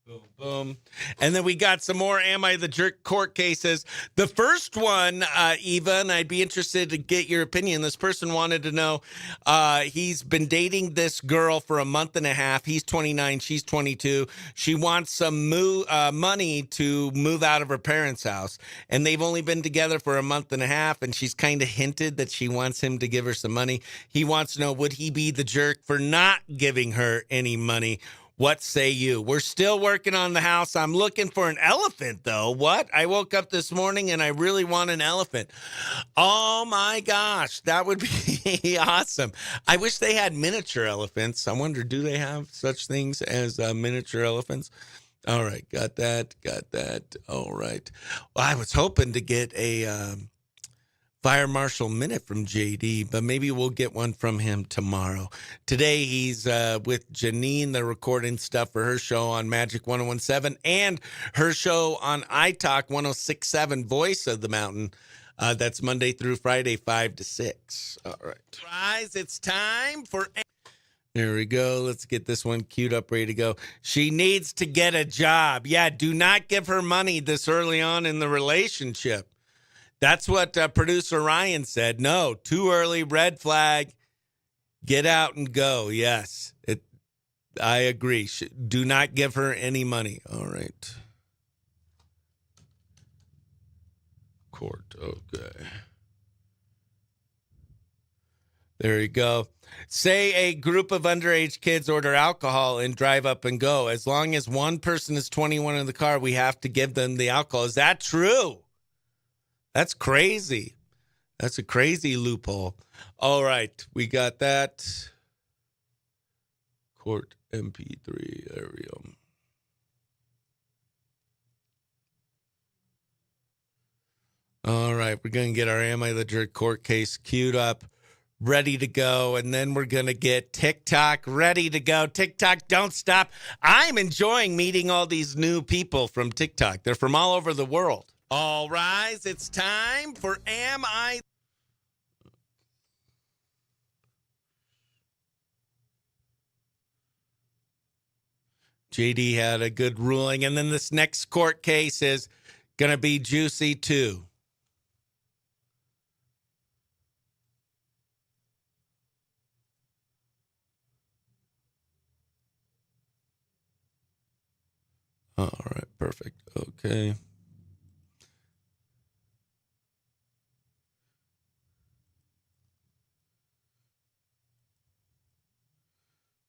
S2: Boom, boom. And then we got some more Am I the Jerk court cases. The first one, Eva, and I'd be interested to get your opinion. This person wanted to know, he's been dating this girl for a month and a half. He's 29, she's 22. She wants some money to move out of her parents' house. And they've only been together for a month and a half, and she's kind of hinted that she wants him to give her some money. He wants to know, would he be the jerk for not giving her any money? What say you? We're still working on the house. I'm looking for an elephant, though. What? I woke up this morning and I really want an elephant. Oh, my gosh. That would be awesome. I wish they had miniature elephants. I wonder, do they have such things as miniature elephants? All right. Got that. Got that. All right. Well, I was hoping to get a Fire Marshal Minute from JD, but maybe we'll get one from him tomorrow. Today, he's with Janine. They're recording stuff for her show on Magic 1017 and her show on iTalk 1067, Voice of the Mountain. That's Monday through Friday, 5 to 6. All right. Rise, it's time for... There we go. Let's get this one queued up, ready to go. She needs to get a job. Yeah, do not give her money this early on in the relationship. That's what producer Ryan said. No, too early, red flag. Get out and go. Yes, I agree. Do not give her any money. All right. Court. Okay. There you go. Say a group of underage kids order alcohol and drive up and go. As long as one person is 21 in the car, we have to give them the alcohol. Is that true? That's crazy. That's a crazy loophole. All right, we got that. Court MP3. There we go. All right, we're going to get our Am I the Jerk court case queued up, ready to go, and then we're going to get TikTok ready to go. TikTok, don't stop. I'm enjoying meeting all these new people from TikTok. They're from all over the world. All rise, it's time for Am I... JD had a good ruling, and then this next court case is going to be juicy, too. All right, perfect. Okay.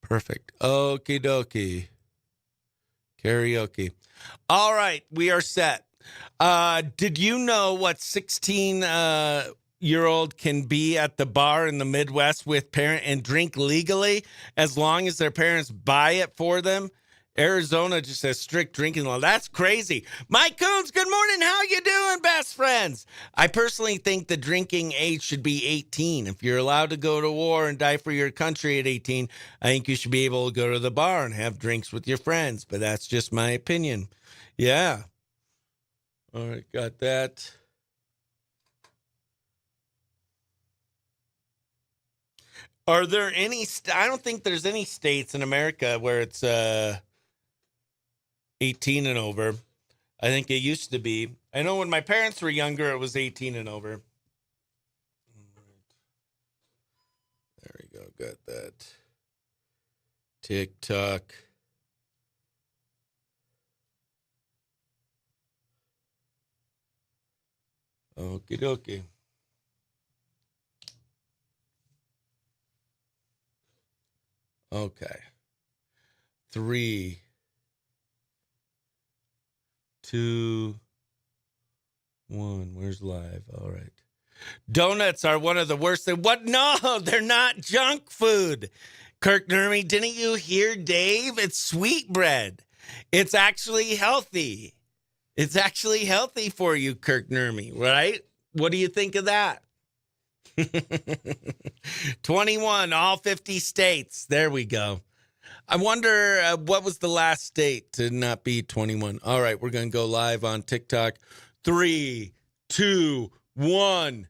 S2: Perfect. Okie dokie. Karaoke. All right, we are set. Did you know what 16-year-old can be at the bar in the Midwest with parent and drink legally as long as their parents buy it for them? Arizona just has strict drinking law. That's crazy. Mike Coons, good morning. How you doing, best friends? I personally think the drinking age should be 18. If you're allowed to go to war and die for your country at 18, I think you should be able to go to the bar and have drinks with your friends. But that's just my opinion. Yeah. All right, got that. Are there any... I don't think there's any states in America where it's... 18 and over. I think it used to be. I know when my parents were younger, it was 18 and over. There we go. Got that. TikTok. Okie dokie. Okay. 3, 2, 1. Where's live? All right. Donuts are one of the worst. What? No, they're not junk food. Kirk Nurmi, didn't you hear Dave? It's sweetbread. It's actually healthy. It's actually healthy for you, Kirk Nurmi, right? What do you think of that? 21, all 50 states. There we go. I wonder what was the last state to not be 21. All right, we're going to go live on TikTok. 3, 2, 1.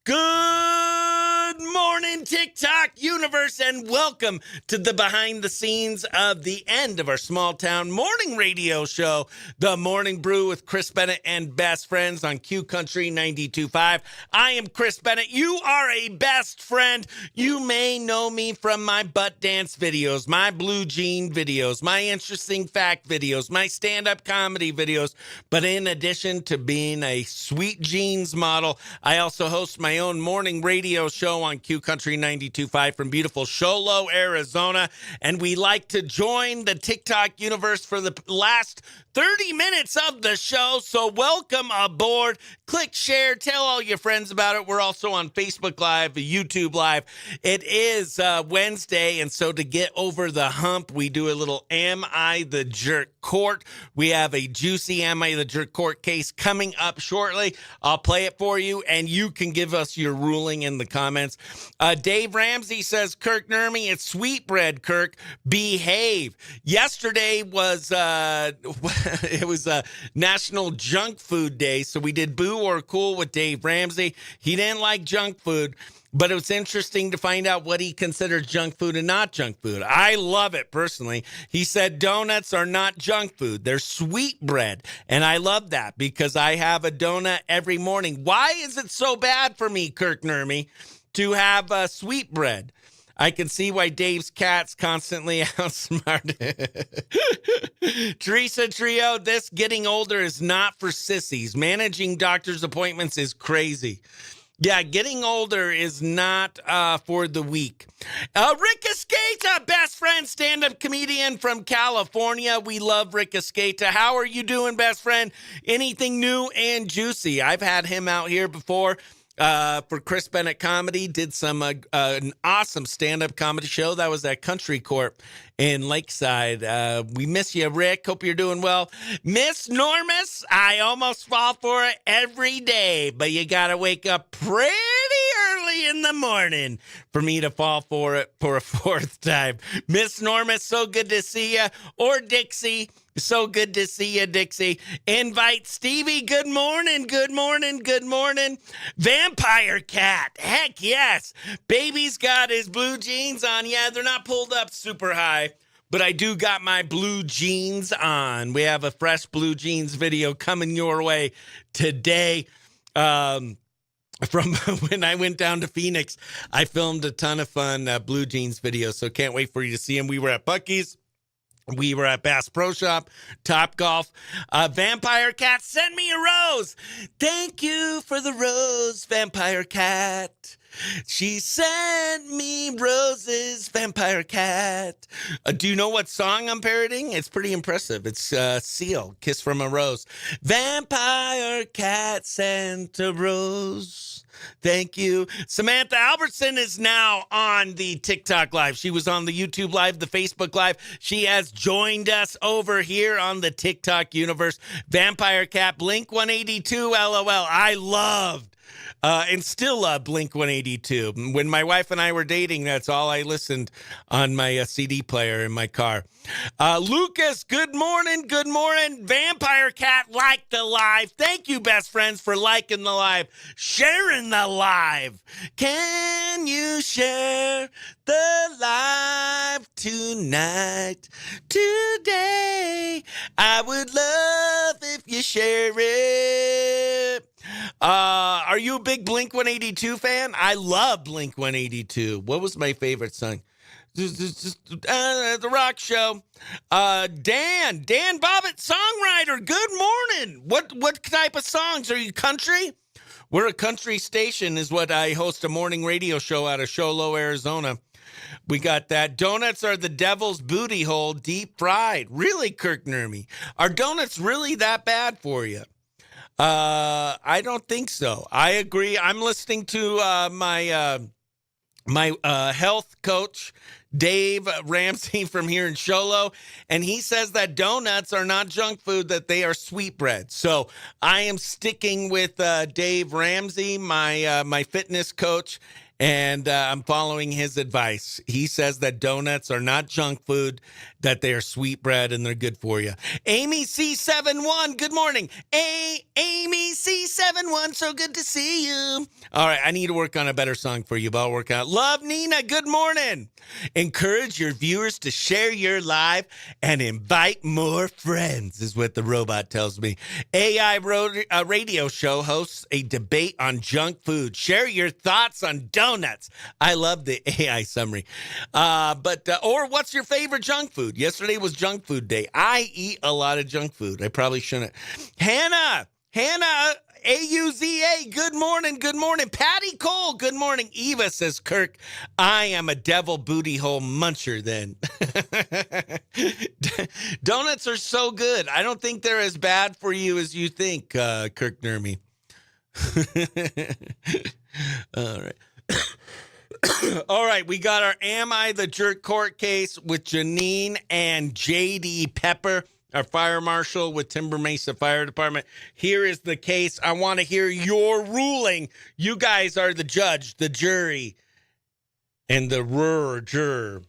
S2: Good morning, TikTok universe, and welcome to the behind the scenes of the end of our small town morning radio show, The Morning Brew with Chris Bennett and Best Friends on Q Country 92.5. I am Chris Bennett. You are a best friend. You may know me from my butt dance videos, my blue jean videos, my interesting fact videos, my stand-up comedy videos. But in addition to being a sweet jeans model, I also host my own morning radio show on Q Country 92.5 from beautiful Sholo, Arizona. And we like to join the TikTok universe for the last 30 minutes of the show. So welcome aboard. Click share. Tell all your friends about it. We're also on Facebook Live, YouTube Live. It is Wednesday, and so to get over the hump, we do a little Am I the Jerk Court. We have a juicy Am I the Jerk Court case coming up shortly. I'll play it for you, and you can give us your ruling in the comments. Dave Ramsey says, Kirk Nurmi, it's sweetbread, Kirk. Behave. Yesterday was... it was National Junk Food Day, so we did Boo or Cool with Dave Ramsey. He didn't like junk food, but it was interesting to find out what he considered junk food and not junk food. I love it personally. He said donuts are not junk food. They're sweetbread, and I love that because I have a donut every morning. Why is it so bad for me, Kirk Nurmi, to have sweetbread? I can see why Dave's cat's constantly outsmarted. Teresa Trio, this getting older is not for sissies. Managing doctor's appointments is crazy. Yeah, getting older is not for the weak. Rick Escata, best friend, stand-up comedian from California. We love Rick Escata. How are you doing, best friend? Anything new and juicy? I've had him out here before. For Chris Bennett Comedy, did some an awesome stand-up comedy show. That was at Country Court in Lakeside. We miss you, Rick. Hope you're doing well. Miss Normus, I almost fall for it every day, but you got to wake up pretty early in the morning for me to fall for it for a fourth time. Miss Normus, so good to see you. Or Dixie. So good to see you, Dixie. Invite Stevie. Good morning, good morning, good morning. Vampire Cat. Heck yes. Baby's got his blue jeans on. Yeah, they're not pulled up super high, but I do got my blue jeans on. We have a fresh blue jeans video coming your way today. From when I went down to Phoenix, I filmed a ton of fun blue jeans videos, so can't wait for you to see them. We were at Buc-ee's. We were at Bass Pro Shop, Top Golf. Vampire Cat, send me a rose. Thank you for the rose, Vampire Cat. She sent me roses, Vampire Cat. Do you know what song I'm parodying? It's pretty impressive. It's Seal, Kiss from a Rose. Vampire Cat sent a rose. Thank you. Samantha Albertson is now on the TikTok Live. She was on the YouTube Live, the Facebook Live. She has joined us over here on the TikTok universe. Vampire Cat, Blink 182, LOL. I loved and still love Blink 182. When my wife and I were dating, that's all I listened on my CD player in my car. Lucas, good morning, good morning. Vampire Cat, like the live. Thank you, best friends, for liking the live, sharing the live. Can Can you share the live tonight? Today, I would love if you share it. Are you a big Blink-182 fan? I love Blink-182. What was my favorite song? The Rock Show. Dan Bobbitt, songwriter. Good morning. What type of songs? Are you country? We're a country station is what I host a morning radio show out of Show Low, Arizona. We got that. Donuts are the devil's booty hole, deep fried. Really, Kirk Nurmi? Are donuts really that bad for you? I don't think so. I agree. I'm listening to my health coach, Dave Ramsey from here in Sholo, and he says that donuts are not junk food, that they are sweetbread. So I am sticking with Dave Ramsey, my fitness coach, and I'm following his advice. He says that donuts are not junk food, that they are sweetbread and they're good for you. Amy C71, good morning. Amy C71, so good to see you. All right, I need to work on a better song for you, but I'll work on it. Love Nina, good morning. Encourage your viewers to share your live and invite more friends, is what the robot tells me. AI radio show hosts a debate on junk food. Share your thoughts on donuts. I love the AI summary. Or what's your favorite junk food? Yesterday was junk food day. I eat a lot of junk food. I probably shouldn't. Hannah, AUZA, good morning, good morning. Patty Cole, good morning. Eva says, Kirk, I am a devil booty hole muncher then. Donuts are so good. I don't think they're as bad for you as you think, Kirk Nurmi. All right. All right, we got our Am I the Jerk court case with Janine and J.D. Pepper, our fire marshal with Timber Mesa Fire Department. Here is the case. I want to hear your ruling. You guys are the judge, the jury, and the juror.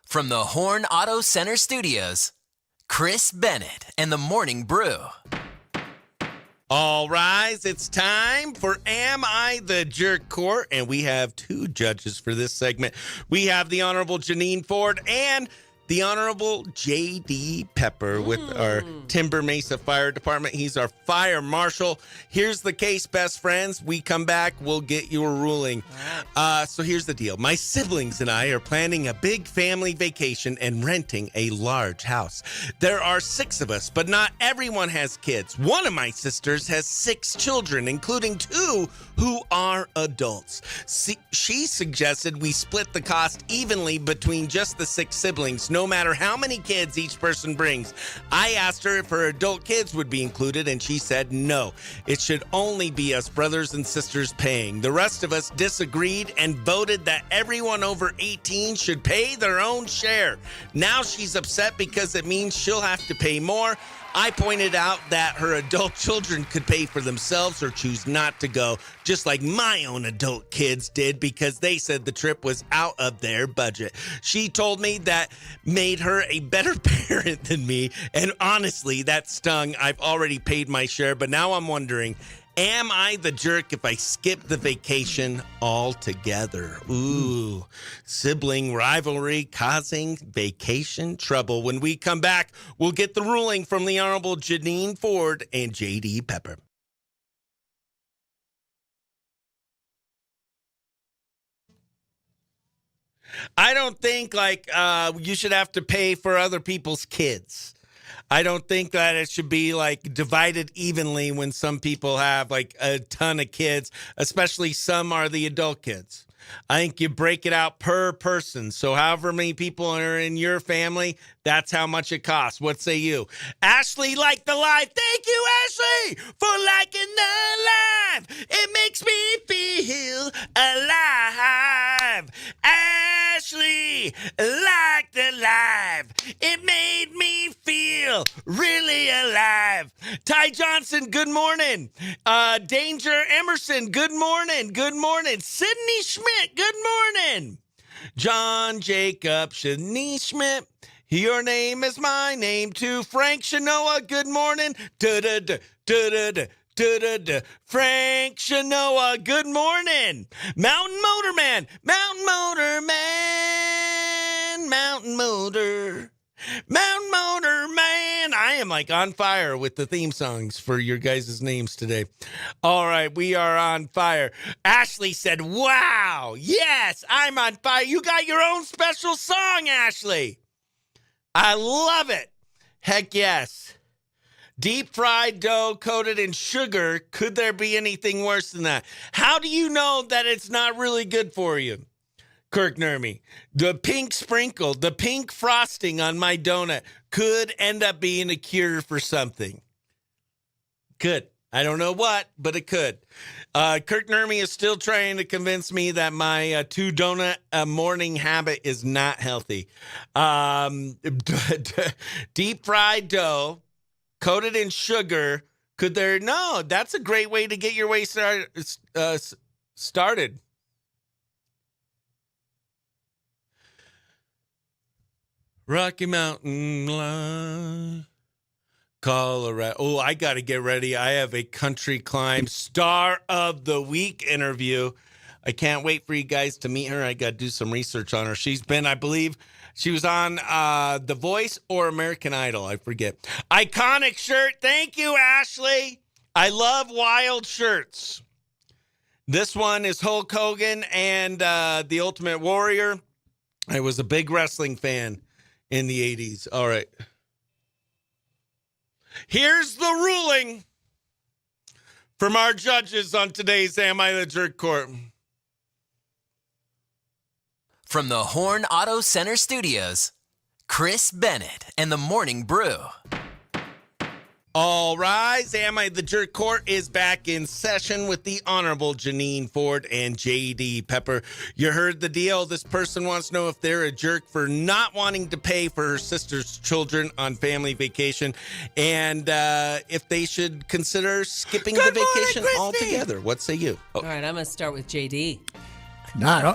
S5: From the Horn Auto Center Studios, Chris Bennett and the Morning Brew.
S2: All rise, it's time for Am I the Jerk Court? And we have two judges for this segment. We have the Honorable Janine Ford and the Honorable J.D. Pepper with our Timber Mesa Fire Department. He's our fire marshal. Here's the case, best friends. We come back, we'll get your ruling. So here's the deal. My siblings and I are planning a big family vacation and renting a large house. There are 6 of us, but not everyone has kids. One of my sisters has 6 children, including 2 who are adults. She suggested we split the cost evenly between just the 6 siblings, no matter how many kids each person brings. I asked her if her adult kids would be included, and she said no. It should only be us brothers and sisters paying. The rest of us disagreed and voted that everyone over 18 should pay their own share. Now she's upset because it means she'll have to pay more. I pointed out that her adult children could pay for themselves or choose not to go, just like my own adult kids did, because they said the trip was out of their budget. She told me that made her a better parent than me, and honestly, that stung. I've already paid my share, but now I'm wondering, am I the jerk if I skip the vacation altogether? Ooh, sibling rivalry causing vacation trouble. When we come back, we'll get the ruling from the Honorable Janine Ford and J.D. Pepper. I don't think you should have to pay for other people's kids. I don't think that it should be divided evenly when some people have a ton of kids, especially some are the adult kids. I think you break it out per person. So however many people are in your family, that's how much it costs. What say you? Ashley liked the live. Thank you, Ashley, for liking the live. It makes me feel alive. Ashley liked the live. It made me feel really alive. Ty Johnson, good morning. Danger Emerson, good morning. Good morning. Sydney Schmidt, good morning. John Jacob Shanice Schmidt. Your name is my name too. Frank Shanoa, good morning. Da-da-da, da-da-da. Da-da-da. Frank Shanoa, good morning. Mountain Motor Man, Mountain Motor Man, Mountain Motor, Mountain Motor Man. I am like on fire with the theme songs for your guys' names today. All right, we are on fire. Ashley said, wow, yes, I'm on fire. You got your own special song, Ashley. I love it. Heck yes. Deep fried dough coated in sugar. Could there be anything worse than that? How do you know that it's not really good for you? Kirk Nermy, the pink sprinkle, the pink frosting on my donut could end up being a cure for something. Could. I don't know what, but it could. Kirk Nermy is still trying to convince me that my 2 donut morning habit is not healthy. Deep fried dough coated in sugar. Could there? No, that's a great way to get your way started. Rocky Mountain Line, Colorado. Oh, I got to get ready. I have a country climb star of the week interview. I can't wait for you guys to meet her. I got to do some research on her. She's been, I believe, she was on The Voice or American Idol. I forget. Iconic shirt. Thank you, Ashley. I love wild shirts. This one is Hulk Hogan and The Ultimate Warrior. I was a big wrestling fan in the 80s. All right. Here's the ruling from our judges on today's Am I the Jerk Court.
S5: From the Horn Auto Center Studios, Chris Bennett and the Morning Brew.
S2: All rise. Am I the Jerk Court is back in session with the Honorable Janine Ford and J.D. Pepper. You heard the deal. This person wants to know if they're a jerk for not wanting to pay for her sister's children on family vacation and if they should consider skipping the vacation altogether. What say you?
S7: All right, I'm going to start with J.D.
S8: No,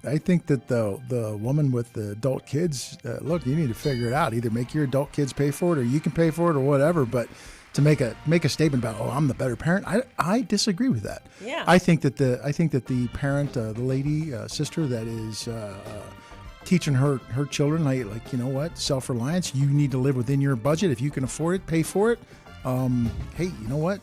S8: I think that the woman with the adult kids, look, you need to figure it out. Either make your adult kids pay for it, or you can pay for it, or whatever. But to make a statement about, oh, I'm the better parent, I disagree with that.
S7: Yeah.
S8: I think that the parent, the lady, sister that is teaching her children, like, you know what, self-reliance. You need to live within your budget. If you can afford it, pay for it. Hey, you know what?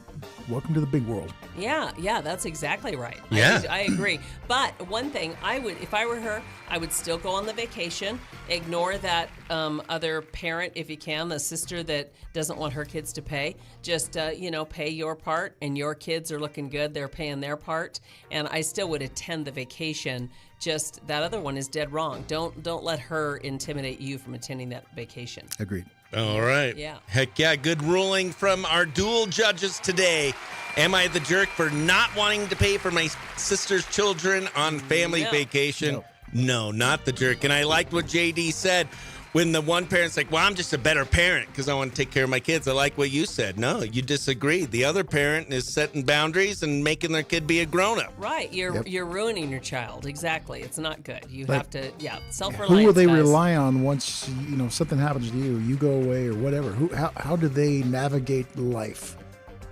S8: Welcome to the big world.
S7: Yeah, that's exactly right.
S2: Yeah.
S7: I agree. But one thing, if I were her, I would still go on the vacation. Ignore that other parent, if you can, the sister that doesn't want her kids to pay. Just, pay your part, and your kids are looking good. They're paying their part. And I still would attend the vacation. Just that other one is dead wrong. Don't let her intimidate you from attending that vacation.
S8: Agreed.
S2: All right.
S7: Yeah.
S2: Heck yeah. Good ruling from our dual judges today. Am I the jerk for not wanting to pay for my sister's children on family vacation? No, not the jerk. And I liked what JD said when the one parent's like, well, I'm just a better parent because I want to take care of my kids. I like what you said. No, you disagree. The other parent is setting boundaries and making their kid be a grown-up.
S7: Right. You're ruining your child. Exactly. It's not good. You have to, self-reliance.
S8: Who will they
S7: guys.
S8: rely on once, something happens to you, you go away or whatever? How do they navigate life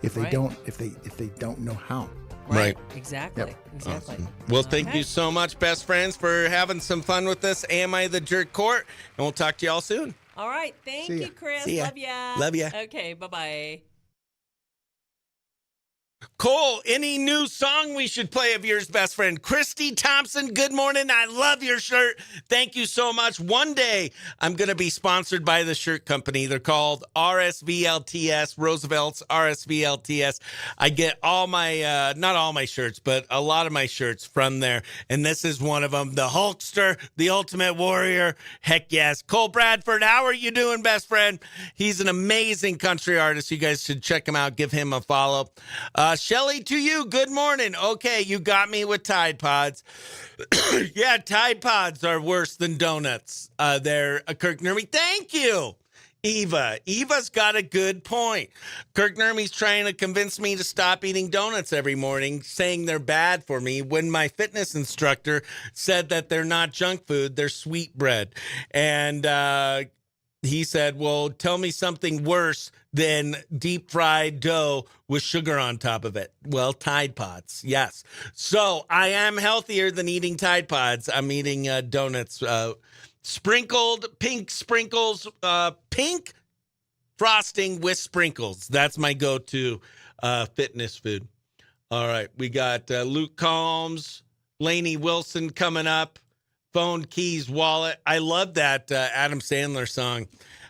S8: if they don't know how?
S2: Right.
S7: Exactly.
S8: Yep.
S7: Exactly.
S2: Awesome. Well, thank you so much, best friends, for having some fun with us. Am I the Jerk Court? And we'll talk to y'all soon.
S7: All right. Thank
S8: See ya.
S7: you, Chris.
S2: See ya.
S7: Love ya.
S2: Love ya.
S7: Okay. Bye-bye.
S2: Cole, any new song we should play of yours, best friend? Christy Thompson, good morning. I love your shirt. Thank you so much. One day, I'm going to be sponsored by the shirt company. They're called RSVLTS, Roosevelt's RSVLTS. I get all my, not all my shirts, but a lot of my shirts from there. And this is one of them, the Hulkster, the Ultimate Warrior. Heck yes. Cole Bradford, how are you doing, best friend? He's an amazing country artist. You guys should check him out. Give him a follow. Shelly, to you, good morning. Okay, you got me with Tide Pods. Yeah, Tide Pods are worse than donuts. They're Kirk Nermy. Thank you. Eva's got a good point. Kirk Nermy's trying to convince me to stop eating donuts every morning, saying they're bad for me, when my fitness instructor said that they're not junk food, they're sweet bread. And he said, well, tell me something worse than deep fried dough with sugar on top of it. Well, Tide Pods, yes. So I am healthier than eating Tide Pods. I'm eating donuts, sprinkled pink sprinkles, pink frosting with sprinkles. That's my go-to fitness food. All right, we got Luke Combs, Lainey Wilson coming up, phone, keys, wallet. I love that Adam Sandler song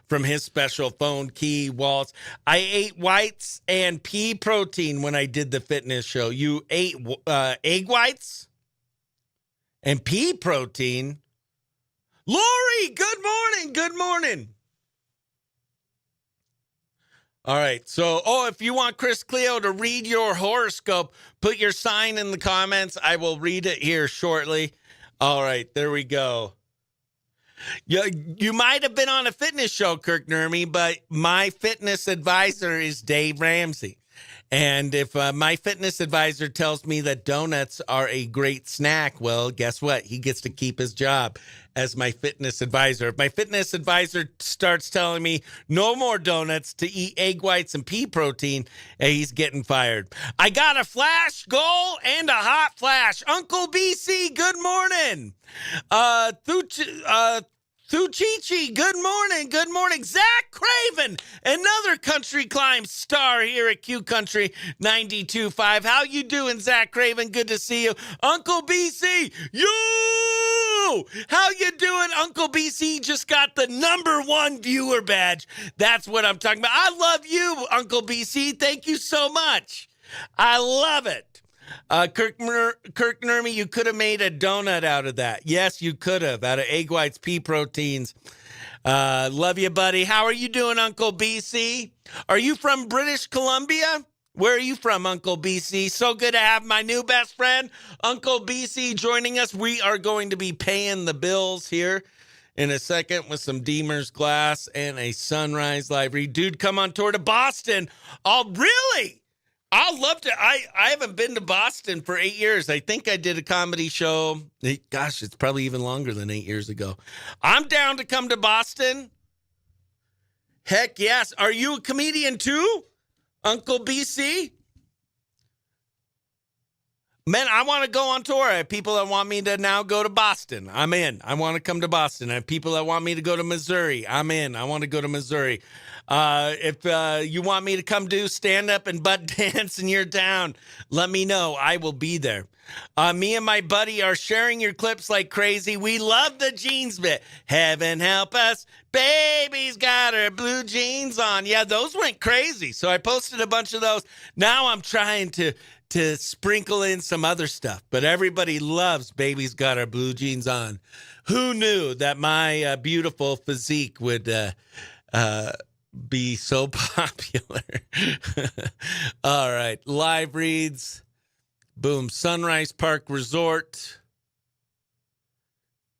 S2: from his special, Phone, Key, Wallets. I ate whites and pea protein when I did the fitness show. You ate egg whites and pea protein? Lori, good morning. Good morning. All right. So, if you want Chris Cleo to read your horoscope, put your sign in the comments. I will read it here shortly. All right. There we go. You might have been on a fitness show, Kirk Nermy, but my fitness advisor is Dave Ramsey. And if my fitness advisor tells me that donuts are a great snack, well, guess what? He gets to keep his job as my fitness advisor. If my fitness advisor starts telling me no more donuts, to eat egg whites and pea protein, he's getting fired. I got a flash goal and a hot flash. Uncle BC, good morning. Thuchichi, good morning. Good morning. Zach Craven, another Country Climb star here at Q Country 92.5. How you doing, Zach Craven? Good to see you. Uncle BC, how you doing? Uncle BC just got the #1 viewer badge. That's what I'm talking about. I love you, Uncle BC. Thank you so much. I love it. Kirk Nermy, you could have made a donut out of that. Yes, you could have, out of egg whites, pea proteins. Love you, buddy. How are you doing, Uncle BC? Are you from British Columbia? Where are you from, Uncle BC? So good to have my new best friend, Uncle BC, joining us. We are going to be paying the bills here in a second with some Deemer's Glass and a Sunrise Library. Dude, come on tour to Boston. Oh, really? I'd love to. I haven't been to Boston for 8 years. I think I did a comedy show. Gosh, it's probably even longer than 8 years ago. I'm down to come to Boston. Heck yes. Are you a comedian too, Uncle BC? Man, I want to go on tour. I have people that want me to now go to Boston. I'm in. I want to come to Boston. I have people that want me to go to Missouri. I'm in. I want to go to Missouri. If you want me to come do stand-up and butt dance in your town, let me know. I will be there. Me and my buddy are sharing your clips like crazy. We love the jeans bit. Heaven help us, baby's got her blue jeans on. Yeah, those went crazy. So I posted a bunch of those. Now I'm trying to sprinkle in some other stuff. But everybody loves baby's got her blue jeans on. Who knew that my beautiful physique would be so popular? All right. Live reads. Boom. Sunrise Park Resort.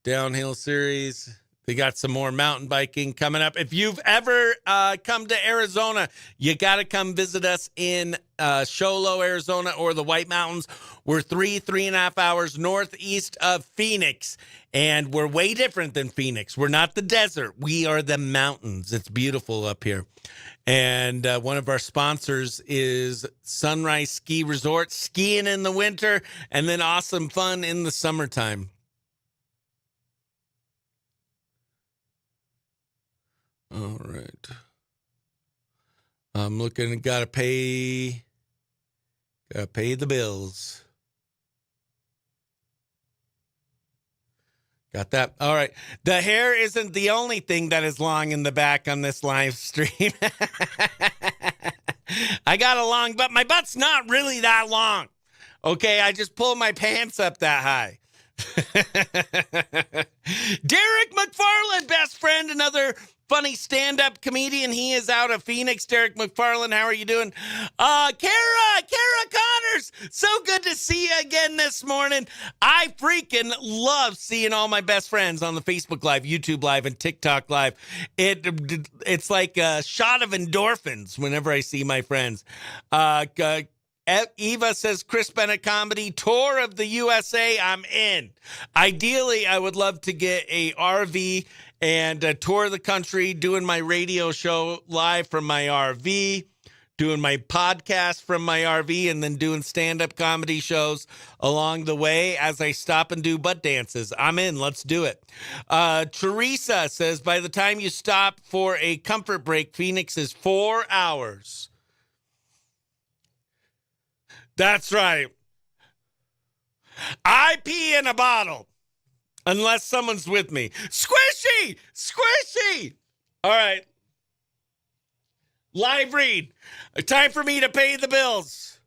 S2: Downhill series. They got some more mountain biking coming up. If you've ever come to Arizona, you got to come visit us in Show Low, Arizona, or the White Mountains. We're 3.5 hours northeast of Phoenix, and we're way different than Phoenix. We're not the desert. We are the mountains. It's beautiful up here. And one of our sponsors is Sunrise Ski Resort, skiing in the winter, and then awesome fun in the summertime. All right. I'm looking, gotta pay the bills. Got that? All right. The hair isn't the only thing that is long in the back on this live stream. I got a long butt. My butt's not really that long. Okay, I just pull my pants up that high. Derek McFarland, best friend, another funny stand-up comedian. He is out of Phoenix. Derek McFarland, how are you doing? Kara Connor, Senners, so good to see you again this morning. I freaking love seeing all my best friends on the Facebook Live, YouTube Live, and TikTok Live. It's like a shot of endorphins whenever I see my friends. Eva says, Chris Bennett Comedy, tour of the USA, I'm in. Ideally, I would love to get a RV and tour the country, doing my radio show live from my RV, doing my podcast from my RV, and then doing stand-up comedy shows along the way as I stop and do butt dances. I'm in. Let's do it. Teresa says, by the time you stop for a comfort break, Phoenix is 4 hours. That's right. I pee in a bottle. Unless someone's with me. Squishy! Squishy! All right. Live read. Time for me to pay the bills.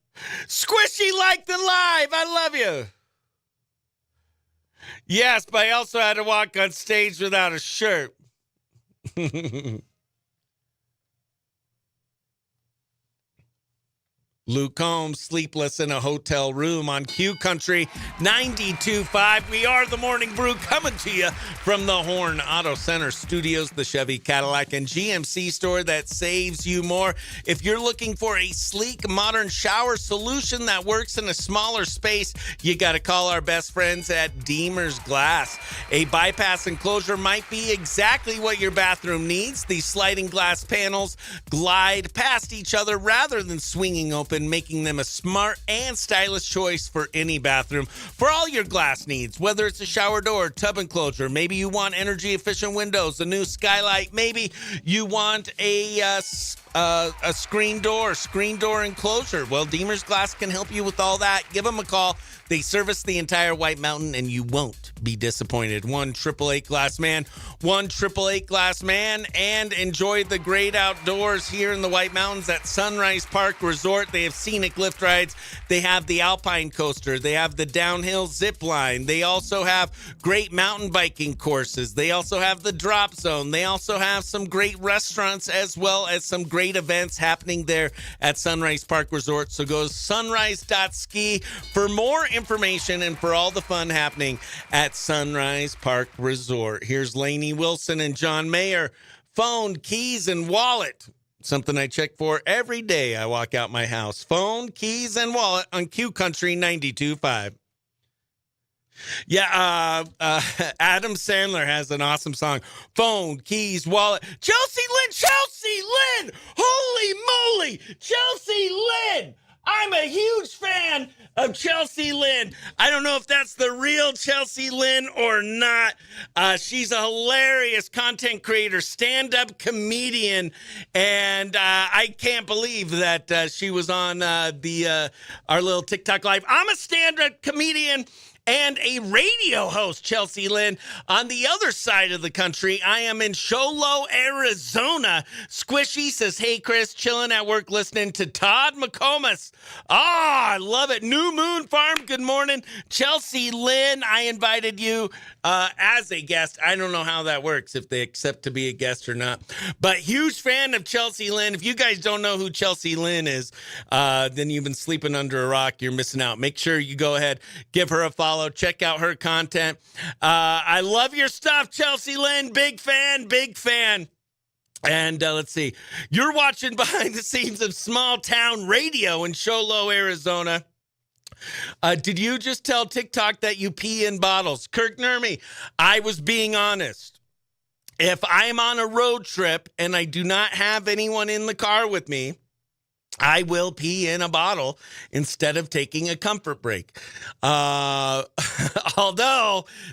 S2: Squishy like the live. I love you. Yes, but I also had to walk on stage without a shirt. Luke Combs, sleepless in a hotel room on Q Country 92.5. We are the Morning Brew, coming to you from the Horn Auto Center Studios, the Chevy, Cadillac, and GMC store that saves you more. If you're looking for a sleek, modern shower solution that works in a smaller space, you got to call our best friends at Deemer's Glass. A bypass enclosure might be exactly what your bathroom needs. These sliding glass panels glide past each other rather than swinging open, making them a smart and stylish choice for any bathroom. For all your glass needs, whether it's a shower door, tub enclosure, maybe you want energy efficient windows, a new skylight, maybe you want a screen door enclosure. Well, Deemer's Glass can help you with all that. Give them a call. They service the entire White Mountain, and you won't be disappointed. 1-888 Glass Man, 1-888 Glass Man, and enjoy the great outdoors here in the White Mountains at Sunrise Park Resort. They have scenic lift rides. They have the Alpine Coaster. They have the downhill zip line. They also have great mountain biking courses. They also have the drop zone. They also have some great restaurants as well as some great events happening there at Sunrise Park Resort. So go sunrise.ski for more information and for all the fun happening at Sunrise Park Resort. Here's Lainey Wilson and John Mayer. Phone, keys, and wallet. Something I check for every day I walk out my house. Phone, keys, and wallet on Q Country 92.5. Yeah, Adam Sandler has an awesome song. Phone, keys, wallet. Chelsea Lynn! Holy moly! Chelsea Lynn! I'm a huge fan of Chelsea Lynn. I don't know if that's the real Chelsea Lynn or not. She's a hilarious content creator, stand-up comedian, and I can't believe that she was on our little TikTok Live. I'm a stand-up comedian and a radio host, Chelsea Lynn. On the other side of the country, I am in Sholo, Arizona. Squishy says, hey, Chris, chilling at work listening to Todd McComas. I love it. New Moon Farm, good morning. Chelsea Lynn, I invited you as a guest. I don't know how that works, if they accept to be a guest or not. But huge fan of Chelsea Lynn. If you guys don't know who Chelsea Lynn is, then you've been sleeping under a rock. You're missing out. Make sure you go ahead, give her a follow. Check out her content. I love your stuff, Chelsea Lynn. Big fan. And let's see. You're watching behind the scenes of small town radio in Sholo, Arizona. Did you just tell TikTok that you pee in bottles? Kirk Nurmi, I was being honest. If I'm on a road trip and I do not have anyone in the car with me, I will pee in a bottle instead of taking a comfort break. Although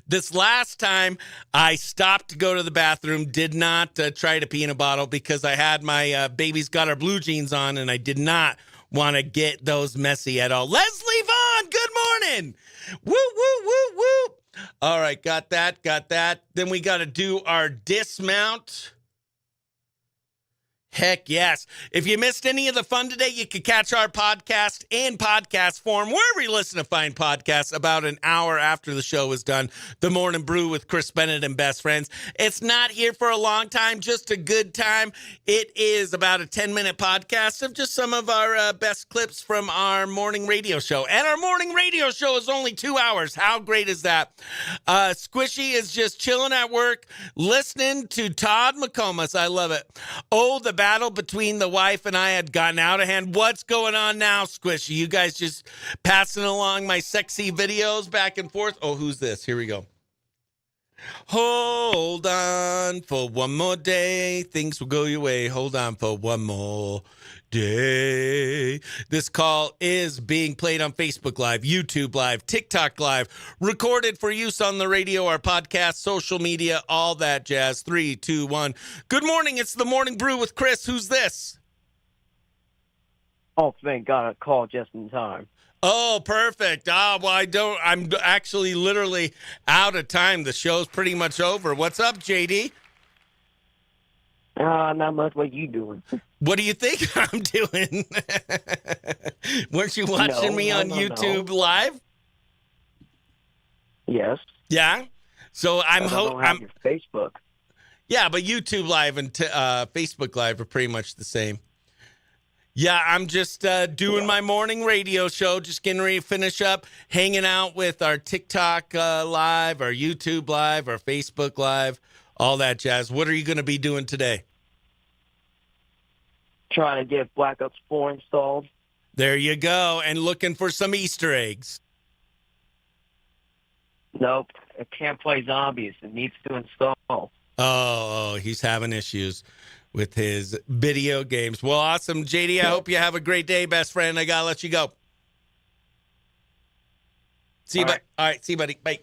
S2: this last time I stopped to go to the bathroom, did not try to pee in a bottle because I had my Baby's Got Our Blue Jeans on and I did not want to get those messy at all. Leslie Vaughn, good morning. Woo, woo, woo, woo. All right, got that. Then we got to do our dismount. Heck yes. If you missed any of the fun today, you can catch our podcast in podcast form wherever you listen to fine podcasts about an hour after the show is done. The Morning Brew with Chris Bennett and Best Friends. It's not here for a long time, just a good time. It is about a 10-minute podcast of just some of our best clips from our morning radio show. And our morning radio show is only 2 hours. How great is that? Squishy is just chilling at work, listening to Todd McComas. I love it. Oh, the battle between the wife and I had gotten out of hand. What's going on now, Squishy? You guys just passing along my sexy videos back and forth? Oh, who's this? Here we go. Hold on for one more day. Things will go your way. Hold on for one more day. This call is being played on Facebook Live, YouTube Live, TikTok Live, recorded for use on the radio, our podcast, social media, all that jazz. 3, 2, 1. Good morning. It's the Morning Brew with Chris. Who's this?
S9: Oh, thank God I called just in time.
S2: Oh, perfect. Well, I'm actually literally out of time. The show's pretty much over. What's up, JD?
S9: Not much. What you doing?
S2: What do you think I'm doing? Weren't you watching me on YouTube Live?
S9: Yes.
S2: Yeah. So
S9: I don't have your Facebook.
S2: Yeah, but YouTube Live and Facebook Live are pretty much the same. Yeah, I'm just doing my morning radio show, just getting ready to finish up, hanging out with our TikTok Live, our YouTube Live, our Facebook Live, all that jazz. What are you going to be doing today?
S9: Trying to get Black Ops 4 installed.
S2: There you go, and looking for some Easter eggs.
S9: Nope, I can't play zombies. It needs to install.
S2: Oh, he's having issues with his video games. Well, awesome. JD, I hope you have a great day, best friend. I got to let you go. See you, All right, see you, buddy. Bye.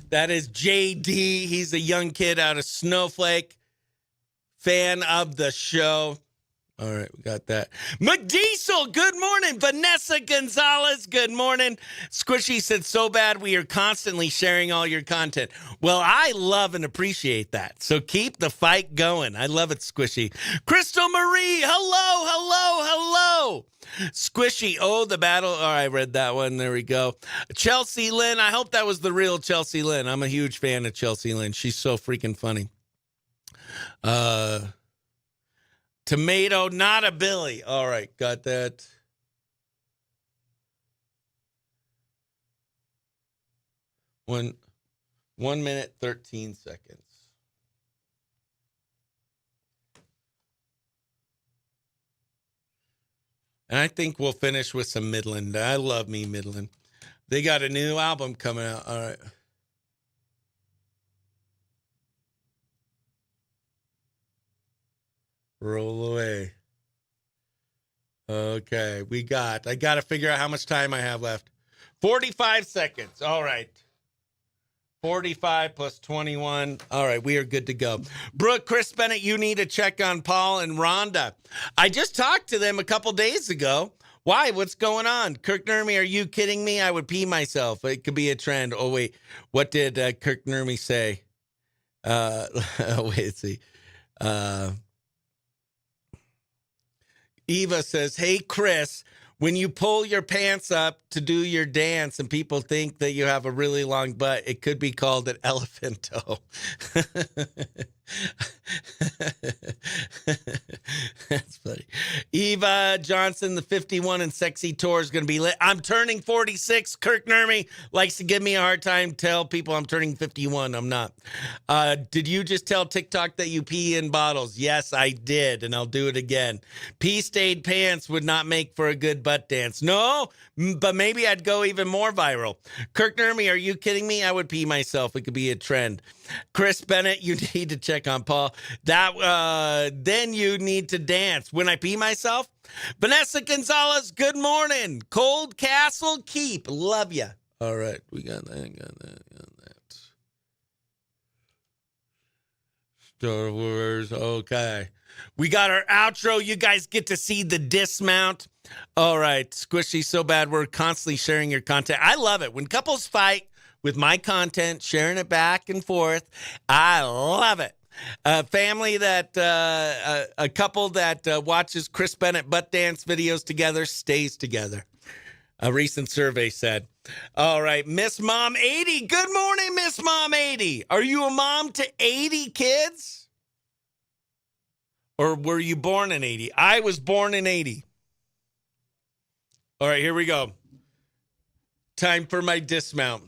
S2: That is JD. He's a young kid out of Snowflake. Fan of the show. All right, we got that. McDiesel, good morning. Vanessa Gonzalez, good morning. Squishy said, so bad we are constantly sharing all your content. Well, I love and appreciate that. So keep the fight going. I love it, Squishy. Crystal Marie, hello, hello, hello. Squishy, oh, the battle. Oh, I read that one. There we go. Chelsea Lynn, I hope that was the real Chelsea Lynn. I'm a huge fan of Chelsea Lynn. She's so freaking funny. Tomato, not a Billy. All right, got that. One minute, 13 seconds. And I think we'll finish with some Midland. I love me Midland. They got a new album coming out. All right. Roll away. Okay, I got to figure out how much time I have left. 45 seconds. All right. 45 plus 21. All right, we are good to go. Brooke, Chris Bennett, you need to check on Paul and Rhonda. I just talked to them a couple days ago. Why? What's going on? Kirk Nurmi, are you kidding me? I would pee myself. It could be a trend. Oh, wait. What did Kirk Nurmi say? Wait, let's see. Eva says, hey, Chris, when you pull your pants up to do your dance and people think that you have a really long butt, it could be called an elephanto. That's funny. Eva Johnson, the 51 and sexy tour is going to be lit. I'm turning 46. Kirk Nurmi likes to give me a hard time. Tell people I'm turning 51. I'm not. Did you just tell TikTok that you pee in bottles? Yes, I did, and I'll do it again. Pee-stained pants would not make for a good butt dance. No, but maybe I'd go even more viral. Kirk Nurmi, are you kidding me? I would pee myself. It could be a trend. Chris Bennett, you need to check on Paul. Then you need to dance. When I pee myself? Vanessa Gonzalez, good morning. Cold Castle Keep. Love ya. All right, we got that. Star Wars, okay. We got our outro. You guys get to see the dismount. All right, Squishy, so bad we're constantly sharing your content. I love it. When couples fight with my content, sharing it back and forth, I love it. A family that, a couple that watches Chris Bennett butt dance videos together stays together. A recent survey said. All right, Miss Mom 80. Good morning, Miss Mom 80. Are you a mom to 80 kids? Or were you born in 80? I was born in 80. All right, here we go. Time for my dismount.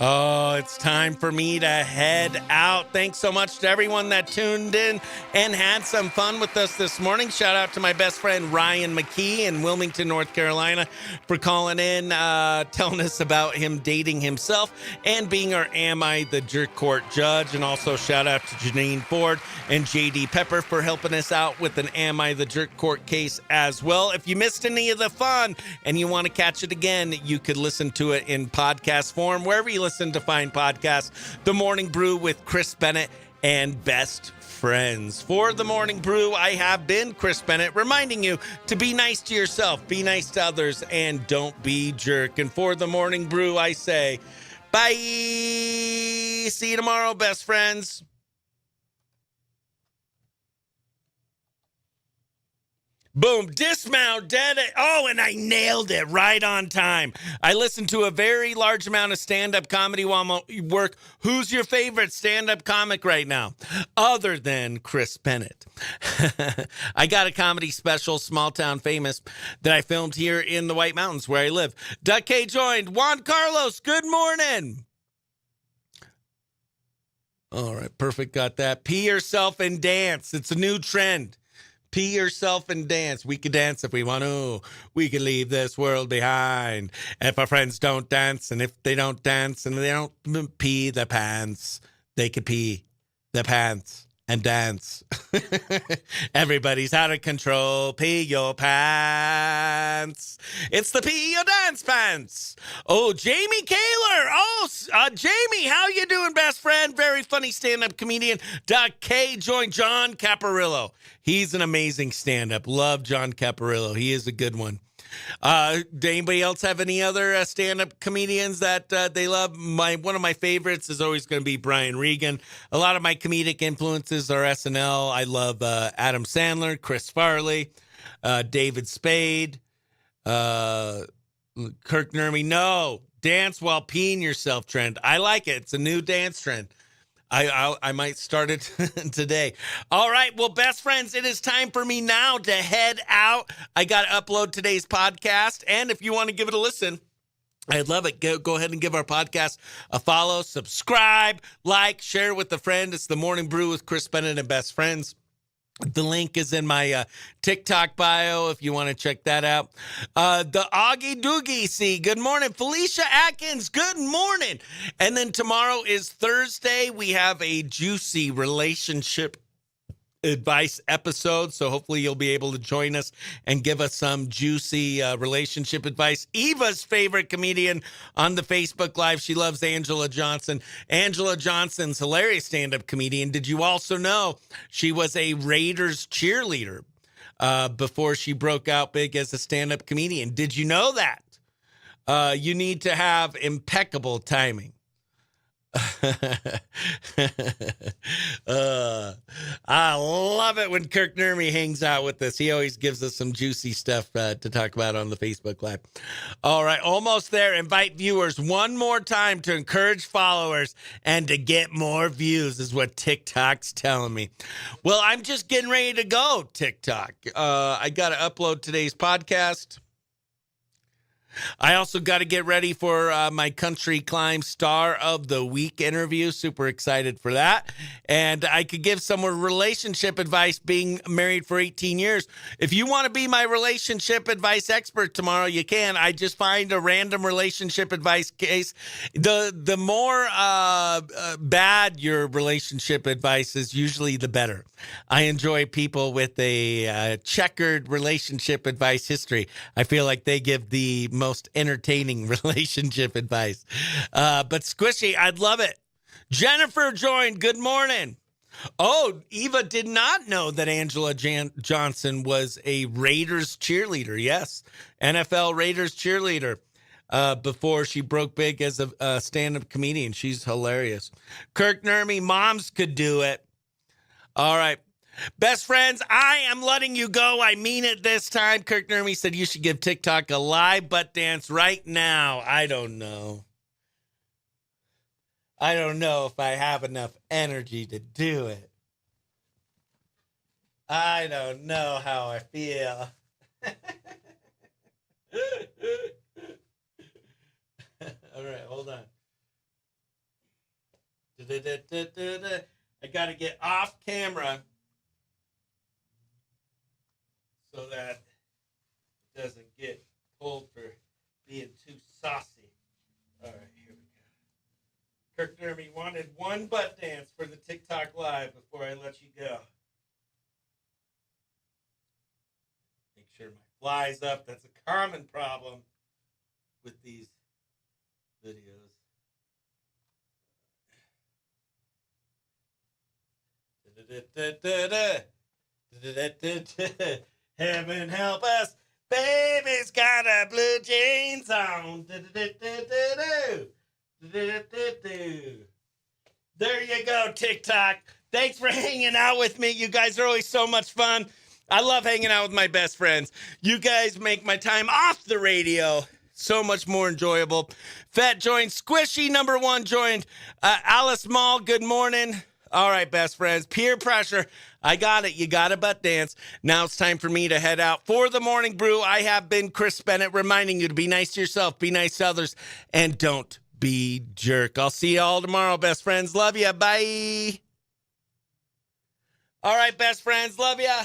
S2: Oh, it's time for me to head out. Thanks so much to everyone that tuned in and had some fun with us this morning. Shout out to my best friend Ryan McKee in Wilmington, North Carolina, for calling in, telling us about him dating himself and being our Am I the Jerk Court judge. And also shout out to Janine Ford and JD Pepper for helping us out with an Am I the Jerk Court case as well. If you missed any of the fun and you want to catch it again, you could listen to it in podcast form, wherever you listen to find podcasts. The Morning Brew with Chris Bennett and Best Friends. For The Morning Brew, I have been Chris Bennett, reminding you to be nice to yourself, be nice to others, and don't be jerk. And for The Morning Brew, I say, bye. See you tomorrow, best friends. Boom, dismount, dead. Oh, and I nailed it right on time. I listened to a very large amount of stand-up comedy while I'm at work. Who's your favorite stand-up comic right now? Other than Chris Bennett. I got a comedy special, Small Town Famous, that I filmed here in the White Mountains where I live. Duck K joined. Juan Carlos, good morning. All right, perfect, got that. Pee yourself and dance. It's a new trend. Pee yourself and dance. We could dance if we want to. We could leave this world behind. If our friends don't dance, and if they don't dance, and they don't pee the pants, they could pee the pants and dance. Everybody's out of control. Pee your pants. It's the pee your dance pants. Oh, Jamie Kaler. Oh, Jamie, how you doing, best friend? Very funny stand-up comedian. Doc K joined John Caparillo. He's an amazing stand-up. Love John Caparillo. He is a good one. Anybody else have any other stand-up comedians that they love? One of my favorites is always going to be Brian Regan. A lot of my comedic influences are SNL. I love Adam Sandler, Chris Farley, David Spade, Kirk Nermy. No, dance while peeing yourself trend. I like it. It's a new dance trend. I might start it today. All right. Well, best friends, it is time for me now to head out. I got to upload today's podcast. And if you want to give it a listen, I'd love it. Go ahead and give our podcast a follow, subscribe, like, share with a friend. It's The Morning Brew with Chris Bennett and Best Friends. The link is in my TikTok bio if you want to check that out. The Augie Doogie C. Good morning. Felicia Atkins. Good morning. And then tomorrow is Thursday. We have a juicy relationship advice episode, so hopefully you'll be able to join us and give us some juicy relationship advice. Eva's favorite comedian on the Facebook Live, she loves Angela Johnson. Angela Johnson's hilarious stand-up comedian. Did you also know she was a Raiders cheerleader before she broke out big as a stand-up comedian? Did you know that? You need to have impeccable timing. I love it when Kirk Nermy hangs out with us. He always gives us some juicy stuff to talk about on the Facebook Live. All right, almost there. Invite viewers one more time to encourage followers and to get more views is what TikTok's telling me. Well, I'm just getting ready to go, TikTok. I got to upload today's podcast. I also got to get ready for my Country Climb Star of the Week interview. Super excited for that. And I could give some relationship advice being married for 18 years. If you want to be my relationship advice expert tomorrow, you can. I just find a random relationship advice case. The more bad your relationship advice is, usually the better. I enjoy people with a checkered relationship advice history. I feel like they give the most entertaining relationship advice. But Squishy, I'd love it. Jennifer joined. Good morning. Oh, Eva did not know that Angela Johnson was a Raiders cheerleader. Yes, NFL Raiders cheerleader. Before she broke big as a stand-up comedian. She's hilarious. Kirk Nurmi, moms could do it. All right. Best friends, I am letting you go. I mean it this time. Kirk Nurmi said you should give TikTok a live butt dance right now. I don't know. I don't know if I have enough energy to do it. I don't know how I feel. All right, hold on. I got to get off camera so that it doesn't get pulled for being too saucy. All right, here we go. Kirk Nurmi wanted one butt dance for the TikTok Live before I let you go. Make sure my fly's up. That's a common problem with these videos. Heaven help us, baby's got a blue jeans on. There you go, TikTok. Thanks for hanging out with me. You guys are always so much fun. I love hanging out with my best friends. You guys make my time off the radio so much more enjoyable. Fat joined. Squishy number 1 joined. Alice Mall, good morning. All right, best friends. Peer pressure. I got it. You got a butt dance. Now it's time for me to head out for the Morning Brew. I have been Chris Bennett, reminding you to be nice to yourself, be nice to others, and don't be jerk. I'll see you all tomorrow, best friends. Love ya. Bye. All right, best friends. Love ya.